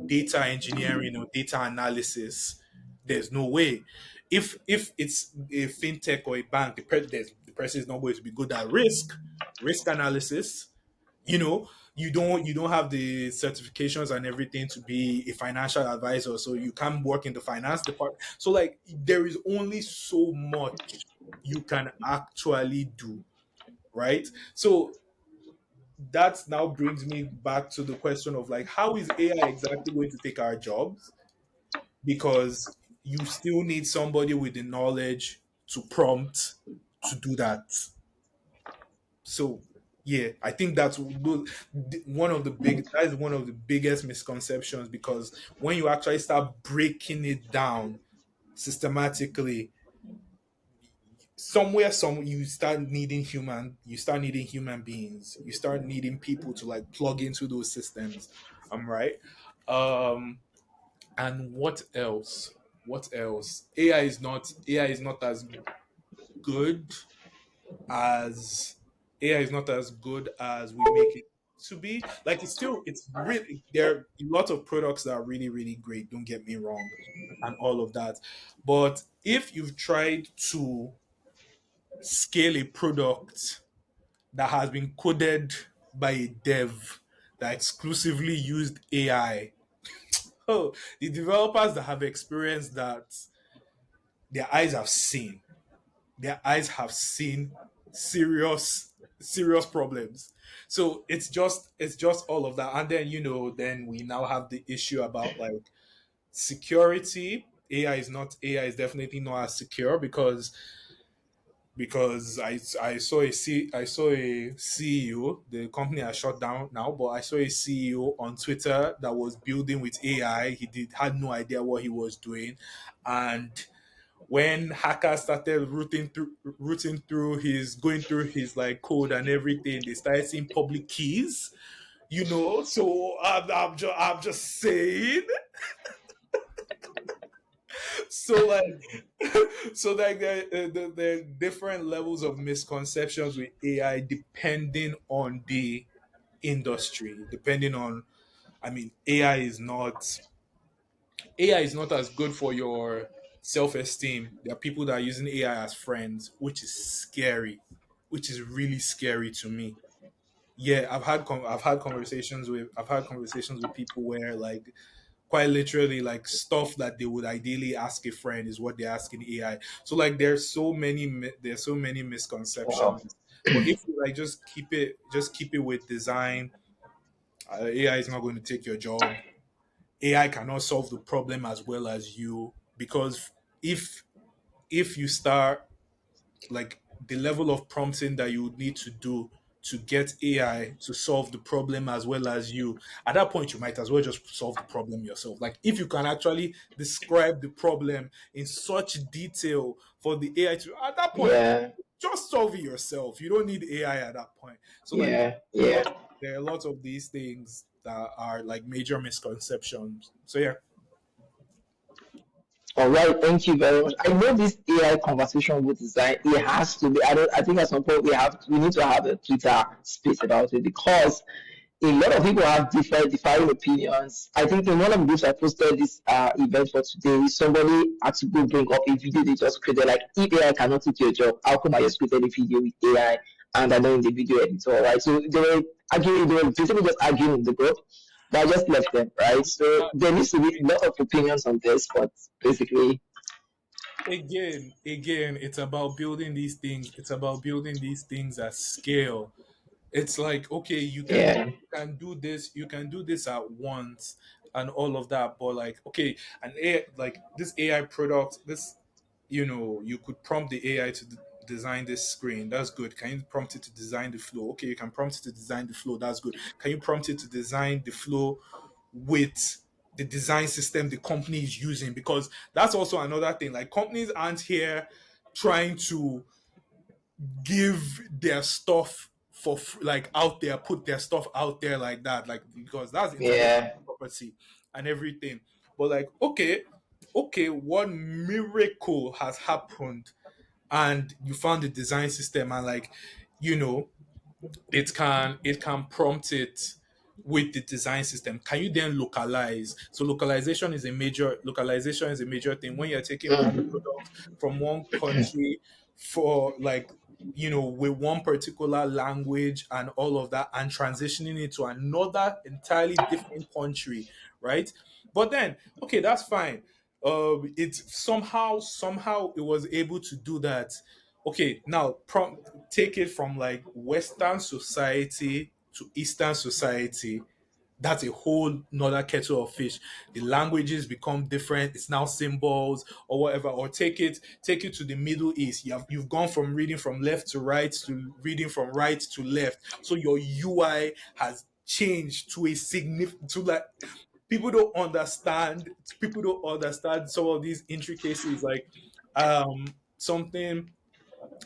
data engineering or data analysis. There's no way. If it's a fintech or a bank, the person is not going to be good at risk analysis. You don't have the certifications and everything to be a financial advisor, so you can't work in the finance department. So like there is only so much you can actually do, right? So that now brings me back to the question of like, how is AI exactly going to take our jobs? Because you still need somebody with the knowledge to prompt to do that. So yeah, I think that is one of the biggest misconceptions, because when you actually start breaking it down systematically, you start needing human beings, you start needing people to like plug into those systems. I'm right. um and what else ai is not as good as AI is not as good as we make it to be. Like it's really, there are a lot of products that are really, really great, don't get me wrong, and all of that. But if you've tried to scale a product that has been coded by a dev that exclusively used AI, oh, the developers that have experienced that, their eyes have seen. Their eyes have seen serious, serious problems. So it's just all of that. And then then we now have the issue about like security. AI is definitely not as secure, because I saw a CEO. The company has shut down now, but I saw a CEO on Twitter that was building with AI. He had no idea what he was doing, and when hackers started rooting through his going through his like code and everything, they started seeing public keys. So I'm just saying. So like so like there are different levels of misconceptions with AI depending on the industry, depending on, I mean, AI is not as good for your self-esteem. There are people that are using AI as friends, which is scary, which is really scary to me. Yeah, I've had conversations with people where like quite literally like stuff that they would ideally ask a friend is what they're asking AI. So like there's so many Wow. misconceptions. But if you like just keep it with design, AI is not going to take your job. AI cannot solve the problem as well as you, because if if you start like the level of prompting that you would need to do to get AI to solve the problem as well as you, at that point you might as well just solve the problem yourself. Like if you can actually describe the problem in such detail for the AI to, at that point, Yeah. just solve it yourself. You don't need AI at that point. So like Yeah. Yeah. there are a lot of these things that are like major misconceptions. So yeah. All right, thank you very much. I know this AI conversation with design, it has to be. I don't. I think at some point we need to have a Twitter space about it, because a lot of people have differing opinions. I think in one of the groups I posted this event for today, somebody had to go bring up a video they just created. Like, if AI cannot take your job, how come I just created a video with AI and I know in the video editor, right? So they were basically just arguing in the group. But I just left them, right? So Uh, there needs to be a lot of opinions on this, but basically, again, it's about building these things. It's about building these things at scale. It's like, okay, yeah, you can do this at once and all of that, but like, okay, like this AI product, you could prompt the AI to design this screen. That's good. Can you prompt it to design the flow? Okay, you can prompt it to design the flow. That's good. Can you prompt it to design the flow with the design system the company is using? Because that's also another thing. Like companies aren't here trying to give their stuff like out there, put their stuff out there like that, like, because that's intellectual yeah, property and everything. But like, okay, what miracle has happened and you found the design system, and like, you know, it can prompt it with the design system. Can you then localize? So localization is a major thing when you're taking one Mm. product from one country for like, with one particular language and all of that, and transitioning it to another entirely different country, right? But then, okay, that's fine. It's somehow it was able to do that. Okay, now take it from like Western society to Eastern society. That's a whole nother kettle of fish. The languages become different. It's now symbols or whatever. Or take it to the Middle East. You've gone from reading from left to right to reading from right to left. So your UI has changed to a significant, to like, people don't understand. People don't understand some of these intricacies. Like, something,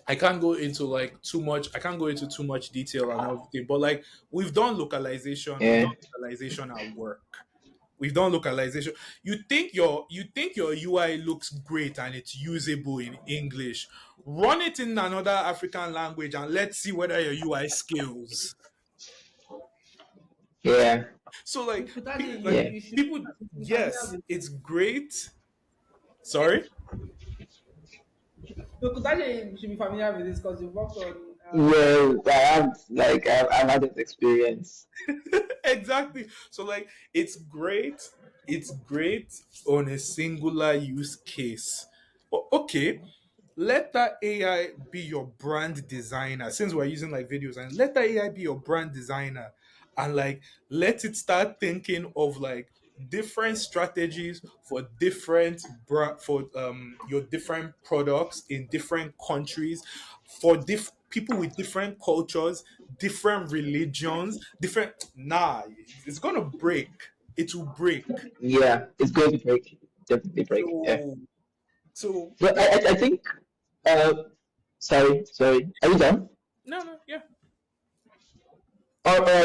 I can't go into like too much. I can't go into too much detail and everything. But like, we've done localization. We've Yeah. done localization at work. We've done localization. You think your UI looks great and it's usable in English. Run it in another African language and let's see whether your UI scales. Yeah. So like, Kutaje, you, Yeah. you should people, be familiar yes, with it's this. great. Sorry. No, Kutaje, you should be familiar with this because you worked on. Well, I've had this experience. Exactly. So like, it's great. It's great on a singular use case. But okay, let that AI be your brand designer. Since we're using like videos, and let that AI be your brand designer, and like, let it start thinking of like different strategies for for your different products in different countries, for people with different cultures, different religions, different, it's gonna break. It will break. Yeah, it's going to break. Definitely break. Yeah. So so But what I think. Uh, sorry. Are you done? no, no, yeah.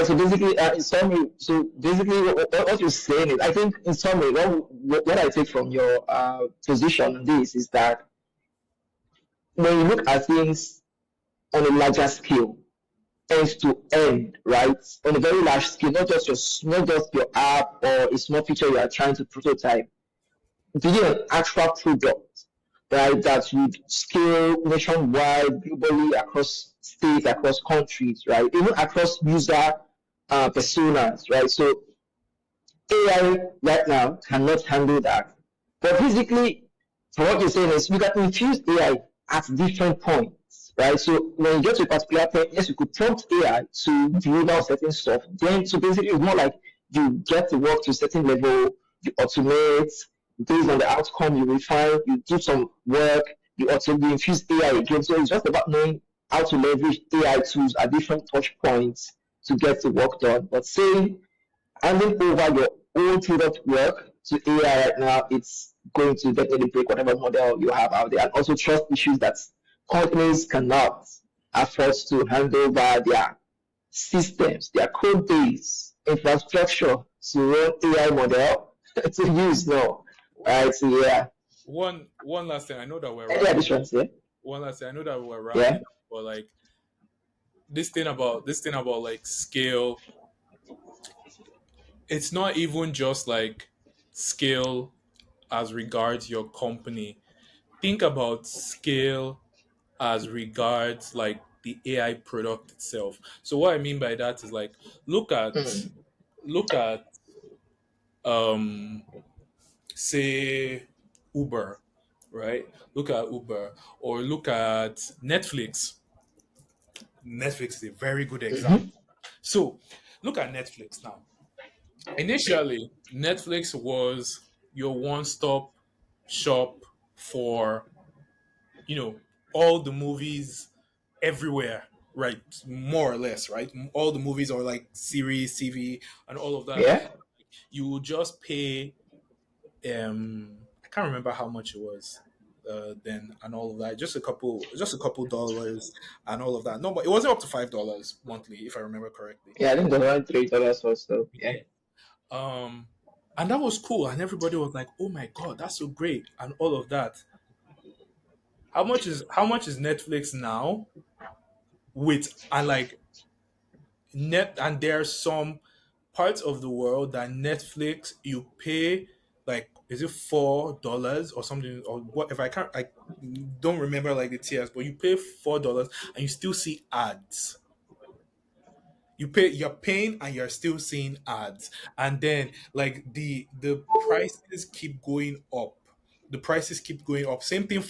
So basically, in summary, what you're saying is, I think in summary, what I take from your position on this is that when you look at things on a larger scale, end to end, right? On a very large scale, not just your app or a small feature you are trying to prototype, building an actual product, right? That would scale nationwide, globally, across states, across countries, right? Even across user personas, right? So AI right now cannot handle that. But basically, for what you're saying is you can infuse AI at different points, right? So when you get to a particular point, yes, you could prompt AI to deliver certain stuff. Then, so basically, it's more like you get the work to a certain level, you automate based on the outcome, you refine, you do some work, you infuse AI again. So it's just about knowing how to leverage AI tools at different touch points to get the work done. But saying handing over your own product work to AI right now, it's going to definitely break whatever model you have out there, and also trust issues that companies cannot afford to hand over their systems, their code base, infrastructure to run AI model to use now. Right? So yeah. One last thing. I know that we're Any wrapping. additions? Yeah. One last thing. I know that we're Yeah. wrapping up, but like, this thing about like scale. It's not even just like scale as regards your company. Think about scale as regards like the AI product itself. So what I mean by that is like, look at Hmm. look at um say Uber, right? Look at Uber, or look at Netflix. Netflix is a very good example. Mm-hmm. So look at Netflix now. Initially, Netflix was your one-stop shop for, you know, all the movies everywhere, right? More or less, right? All the movies are like series, TV, and all of that. Yeah. You will just pay, I can't remember how much it was then, and all of that. Just a couple dollars and all of that. No, but it wasn't up to $5 monthly, if I remember correctly. Yeah. I think there's around $3 or so. Yeah. Yeah. Um, and that was cool, and everybody was like, "Oh my god, that's so great," and all of that. how much is Netflix now with and like net and there are some parts of the world that Netflix you pay like is it $4 or something or whatever I don't remember like the tiers but you pay $4 and you still see ads. You're paying and you're still seeing ads. And then like the prices keep going up. The prices keep going up. Same thing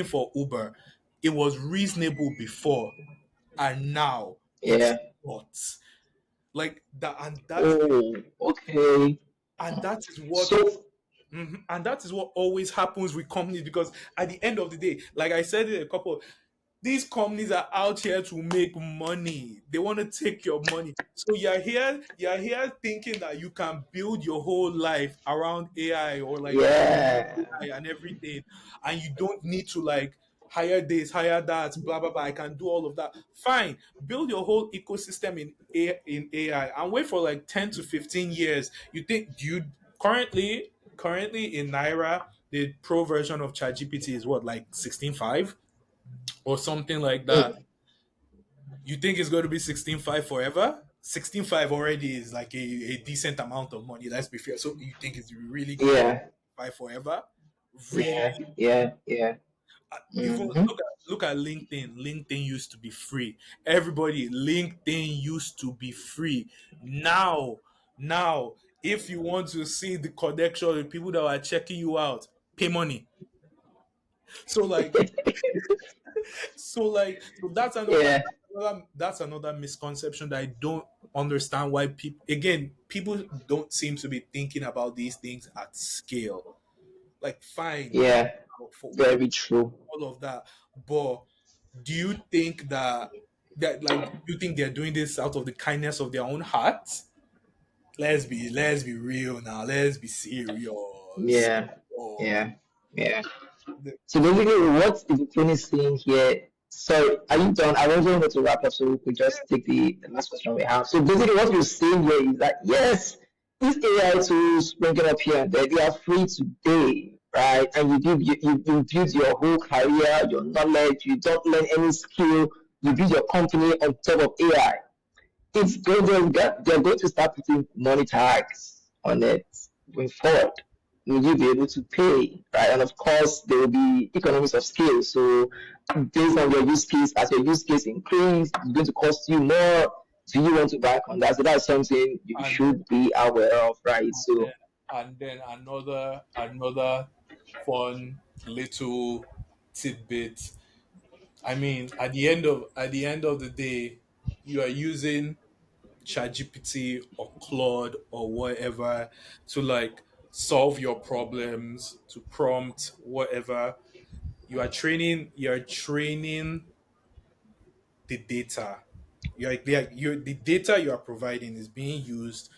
for Uber. It was reasonable before and now it's Yeah. not. Like that Oh, okay. and that is what So and that is what always happens with companies because at the end of the day, like I said it a couple these companies are out here to make money. They want to take your money. So you're here thinking that you can build your whole life around AI or like yeah, AI and everything, and you don't need to like hire this, hire that, blah blah blah. I can do all of that. Fine, build your whole ecosystem in AI and wait for like 10 to 15 years. You think you currently in Naira the pro version of ChatGPT is what like 16.5 or something like that. mm, You think it's going to be 16.5 forever? 16.5 already is like a decent amount of money. Let's be fair. So you think it's really going to be yeah, 5 forever? Really? yeah, yeah, yeah. Even Mm-hmm. look at LinkedIn. LinkedIn used to be free. Everybody, LinkedIn used to be free. Now, if you want to see the connection with people that are checking you out, pay money. So like so Yeah, that's another misconception that I don't understand why people don't seem to be thinking about these things at scale. Like fine, yeah. for Very true. all of that, but do you think that like do you think they're doing this out of the kindness of their own hearts? Let's be real now. Let's be serious. Yeah, Or yeah, yeah. the, So basically, what Ibukun is saying here. So, are you done? I was going to wrap up so we could just take the last question we have. So, basically, what you're saying here is that yes, these AI tools springing up here and there, they are free today, right? And you build your whole career, your knowledge. You don't learn any skill. You build your company on top of AI. It's going they're going to start putting money tags on it going forward. Will you be able to pay, right? And of course, there will be economies of scale. So, based on your use case, as your use case increase, it's going to cost you more. Do you want to bank on that? So that's something you and should be aware of, right? then So, another fun little tidbit. I mean, at the end of the day, you are using ChatGPT or Claude or whatever to like solve your problems, to prompt whatever. You are training the data. The data you are providing is being used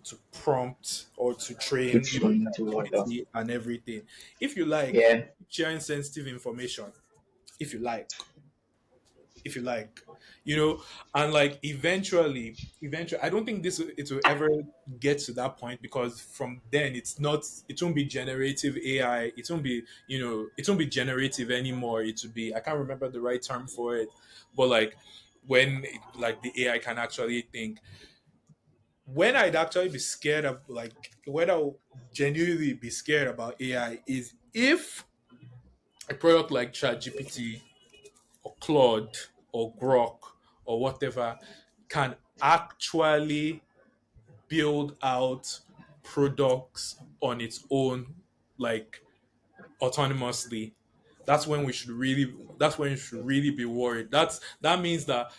to prompt or to to train your train to wonder. ChatGPT and everything. If you like, Yeah, sharing sensitive information, if you like, if you like, you know, and like eventually, I don't think it will ever get to that point because from then it won't be generative AI. It won't be generative anymore. It will be, I can't remember the right term for it, but like like the AI can actually think. When I'd actually be scared of like when I'll genuinely be scared about AI is if a product like ChatGPT or Claude or Grok or whatever can actually build out products on its own, like autonomously. That's when we should really be worried. That means that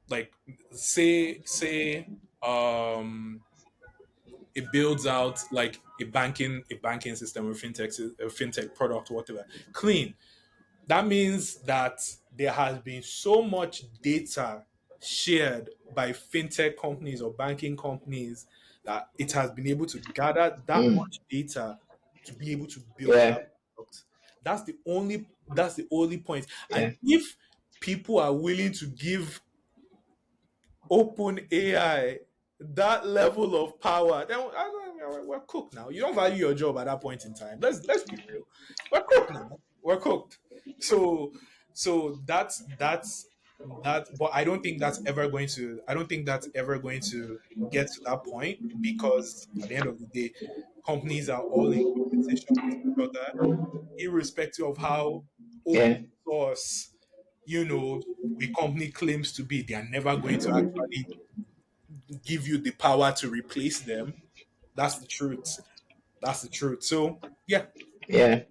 like say um it builds out like a banking system or a fintech product, whatever, clean. That means that there has been so much data shared by fintech companies or banking companies that it has been able to gather that mm, much data to be able to build that yeah, product. That's the only point. yeah, And if people are willing to give open AI that level of power, then we're cooked now. You don't value your job at that point in time. Let's be real. We're cooked now. We're cooked. So so that's but I don't think that's ever going to get to that point, because at the end of the day, companies are all in competition with each other, irrespective of how Yeah, open source, a company claims to be. They are never going to actually give you the power to replace them. That's the truth. That's the truth. So yeah. yeah.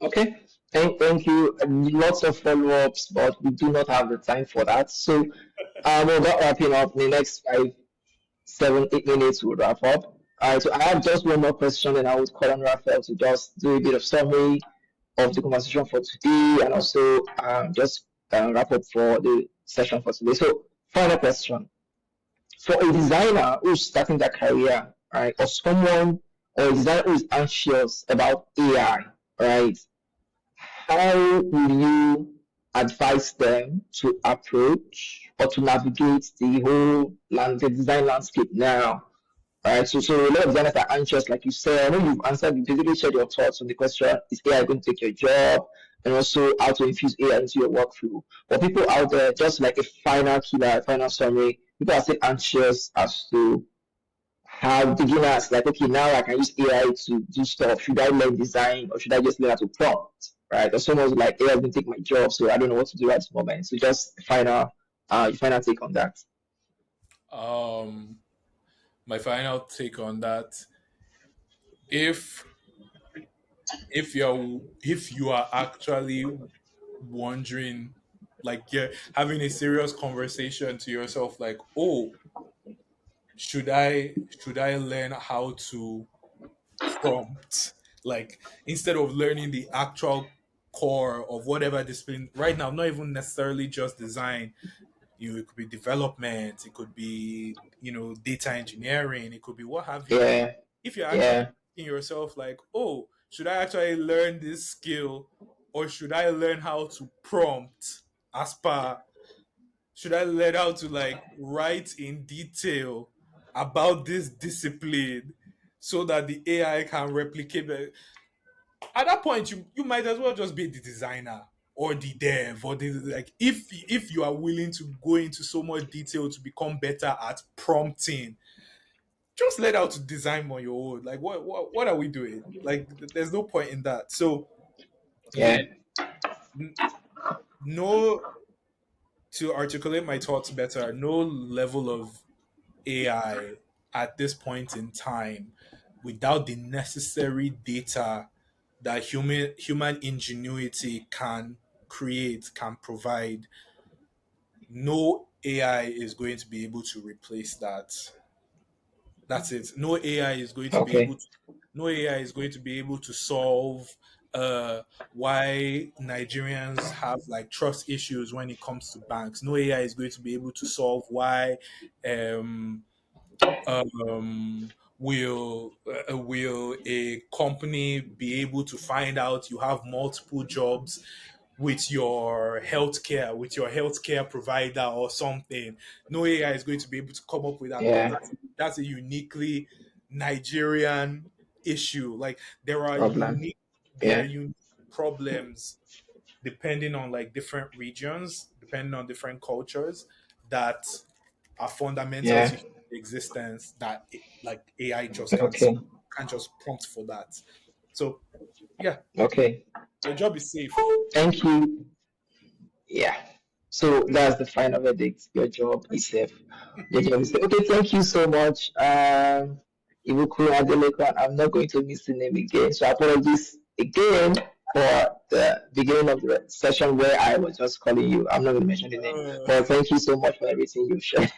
Okay. Thank you. Lots of follow-ups, but we do not have the time for that. So we'll get wrapping up in the next 5, 7, 8 minutes. We'll wrap up. All right. So I have just one more question, and I would call on Raphael to just do a bit of summary of the conversation for today, and also just wrap up for the session for today. So final question: for a designer who's starting their career, right, or a designer who is anxious about AI, right? How will you advise them to approach or to navigate the design landscape now? Alright, so a lot of designers are anxious, like you said. I know you've answered, you basically shared your thoughts on the question: is AI going to take your job? And also how to infuse AI into your workflow. But people out there, just like a final killer, a final summary, people are still anxious as to how beginners, like, okay, now I can use AI to do stuff. Should I learn design or should I just learn how to prompt? Right? Or someone's like, AI is going to take my job, so I don't know what to do at this moment. So just final take on that. Um my final take on that: if if you are actually wondering, like, you're having a serious conversation to yourself, like, oh, should I learn how to prompt, like, instead of learning the actual core of whatever discipline right now, not even necessarily just design. It could be development, it could be, data engineering, it could be what have you. Yeah, If you're actually yeah, asking yourself, like, oh, should I actually learn this skill, or should I learn how to prompt, as per should I learn how to, like, write in detail about this discipline so that the AI can replicate it? At that point, you might as well just be the designer or the dev, or the, like, if you are willing to go into so much detail to become better at prompting, just learn how to design on your own. Like, what are we doing? Like, there's no point in that. So yeah. yeah, n- no, to articulate my thoughts better, no level of AI at this point in time, without the necessary data that human ingenuity can provide, no AI is going to be able to replace that. That's it. Okay, No AI is going to be able to solve why Nigerians have, like, trust issues when it comes to banks. No AI is going to be able to solve why um will a company be able to find out you have multiple jobs with your healthcare provider or something. No AI is going to be able to come up with that, because yeah. that's a uniquely Nigerian issue. Like, Problem. there are Yeah, unique problems, depending on, like, different regions, depending on different cultures, that are fundamental to yeah. human existence, that like, AI just Okay, can't just prompt for that. So yeah, okay. your job is safe. Thank you. Yeah. So that's the final verdict. Your job is safe. Your job is safe. Okay, thank you so much. Ibukun Adelekan. I'm not going to miss the name again. So apologies again for the beginning of the session where I was just calling you. I'm not going to mention the name. Uh, But thank you so much for everything you've shared.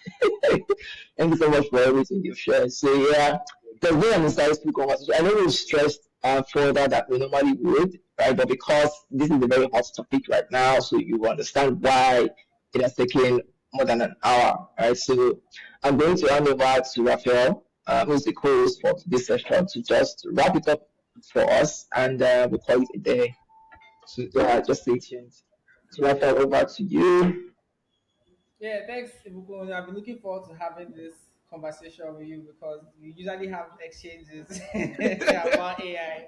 Thank you so much for everything you've shared. So yeah, there's been an insightful conversation. I know we've stressed further that we normally would, right? But because this is a very hot topic right now, so you understand why it has taken more than an hour, right? So I'm going to hand over to Raphael, who's the co-host for this session, to just wrap it up for us, and we'll call it a day. So just stay tuned. So Raphael, over to you. Yeah, thanks, Ibukun. I've been looking forward to having this conversation with you because we usually have exchanges about AI.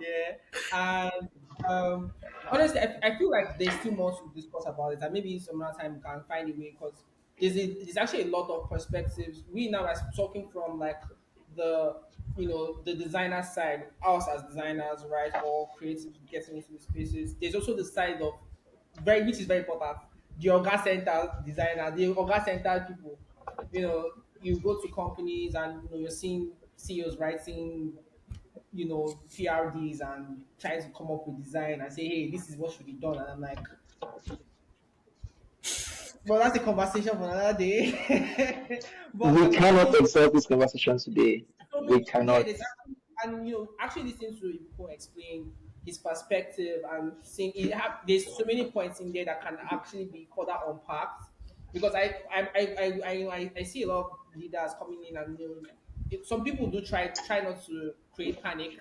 Yeah, and um, honestly, I feel like there's still more to discuss about it, and maybe some other time we can find a way because there's actually a lot of perspectives. We now are talking from like the the designer side, us as designers, right, or creatives getting into the spaces. There's also the side of very which is very important. The Oga Center designer, the Oga Center people. You go to companies and you're seeing CEOs writing PRDs and trying to come up with design and say, hey, this is what should be done. And I'm like, well, that's a conversation for another day. But We cannot so exhaust this conversation today. so We yeah, cannot. there's actually, and actually listening to Ibukun explain his perspective and seeing there's so many points in there that can actually be further unpacked because I see a lot of leaders coming in and some people do try not to create panic.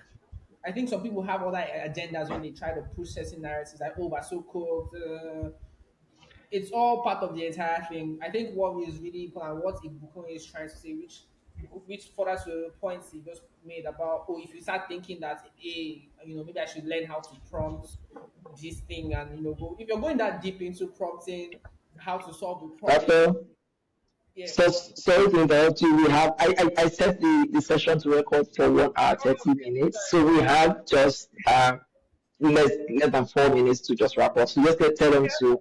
I think some people have other agendas when they try to push certain narratives like, oh, we're so cool. It's all part of the entire thing. I think what is really important, what Ibukun is trying to say, which further to the points he just made about, oh, if you start thinking that, hey, maybe I should learn how to prompt this thing, and go if you're going that deep into prompting how to solve the problem, After, yeah, so sorry to interrupt you. We have I set the session to record for 1 hour oh, 30 minutes. So we have just less than 4 minutes to just wrap up. So just tell them to.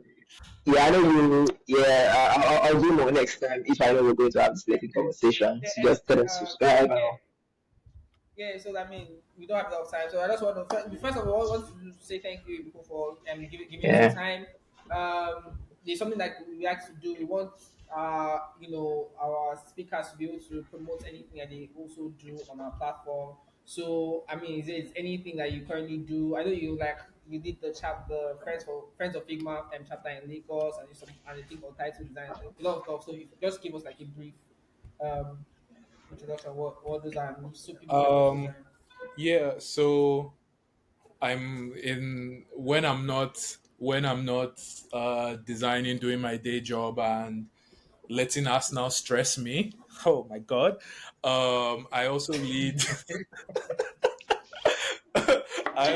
Yeah, I know you. Yeah, I'll do more next time if I know we're going to have this lengthy conversation. yeah, So just tell them to subscribe and yeah. all. Yeah, so I mean, we don't have enough time. So I just want to first of all, I want to say thank you Ibuku, for giving us your Yeah. time. There's something like we like to do. We want our speakers to be able to promote anything that they also do on our platform. So I mean, is there anything that you currently do? I know you did the Friends of Figma chapter in Lagos and some and I think on title design a lot of stuff. So if you just give us like a brief um introduction, what those are, so people can also Um, learn. yeah. So I'm in when I'm not designing, doing my day job, and letting Arsenal stress me. Oh my god. I also lead I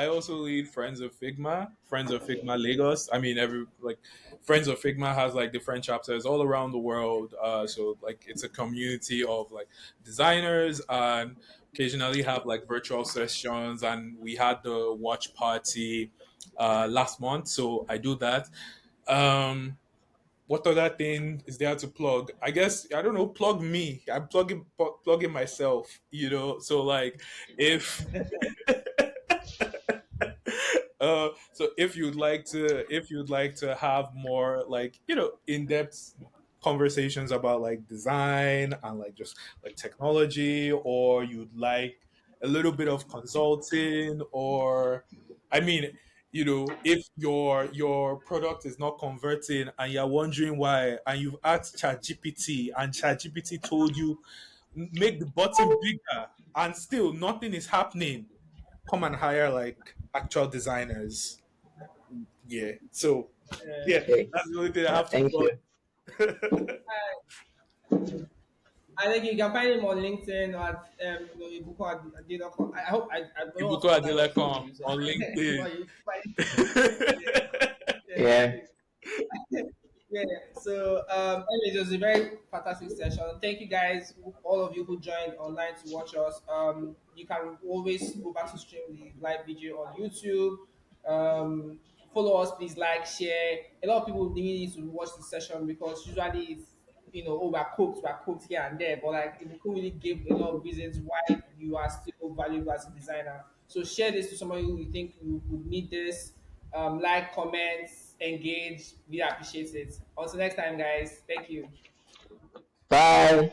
also lead Friends of Figma Lagos. I mean every like Friends of Figma has like different chapters all around the world. So like it's a community of like designers and occasionally have like virtual sessions, and we had the watch party last month. So I do that. Um what other thing is there to plug? I guess I don't know. Plug me. I'm plugging myself. So like if so if you'd like to have more like in-depth conversations about like design and like just like technology, or you'd like a little bit of consulting, or I mean if your product is not converting and you're wondering why, and you've asked ChatGPT and ChatGPT told you make the button bigger and still nothing is happening, come and hire like actual designers. Yeah. So Yeah. yeah, Okay. that's the only thing I Yeah. have to Thank plug. you. I think you can find him on LinkedIn or at Ibukun Adelekan. I hope I don't want to Ibukun spell that wrong for Adelekan you. So on LinkedIn. but you find yeah, Yeah. yeah. Yeah. So, anyways, it was a very fantastic session. Thank you guys, all of you who joined online to watch us. You can always go back to stream the live video on YouTube. Um, Follow us, please like, share. A lot of people really need to watch the session because usually it's oh, we're cooked here and there, but like it could really give a lot of reasons why you are still valuable as a designer. So share this to somebody who you think you would need this. Like, comments, engage. We appreciate it. Until next time, guys. Thank you. Bye.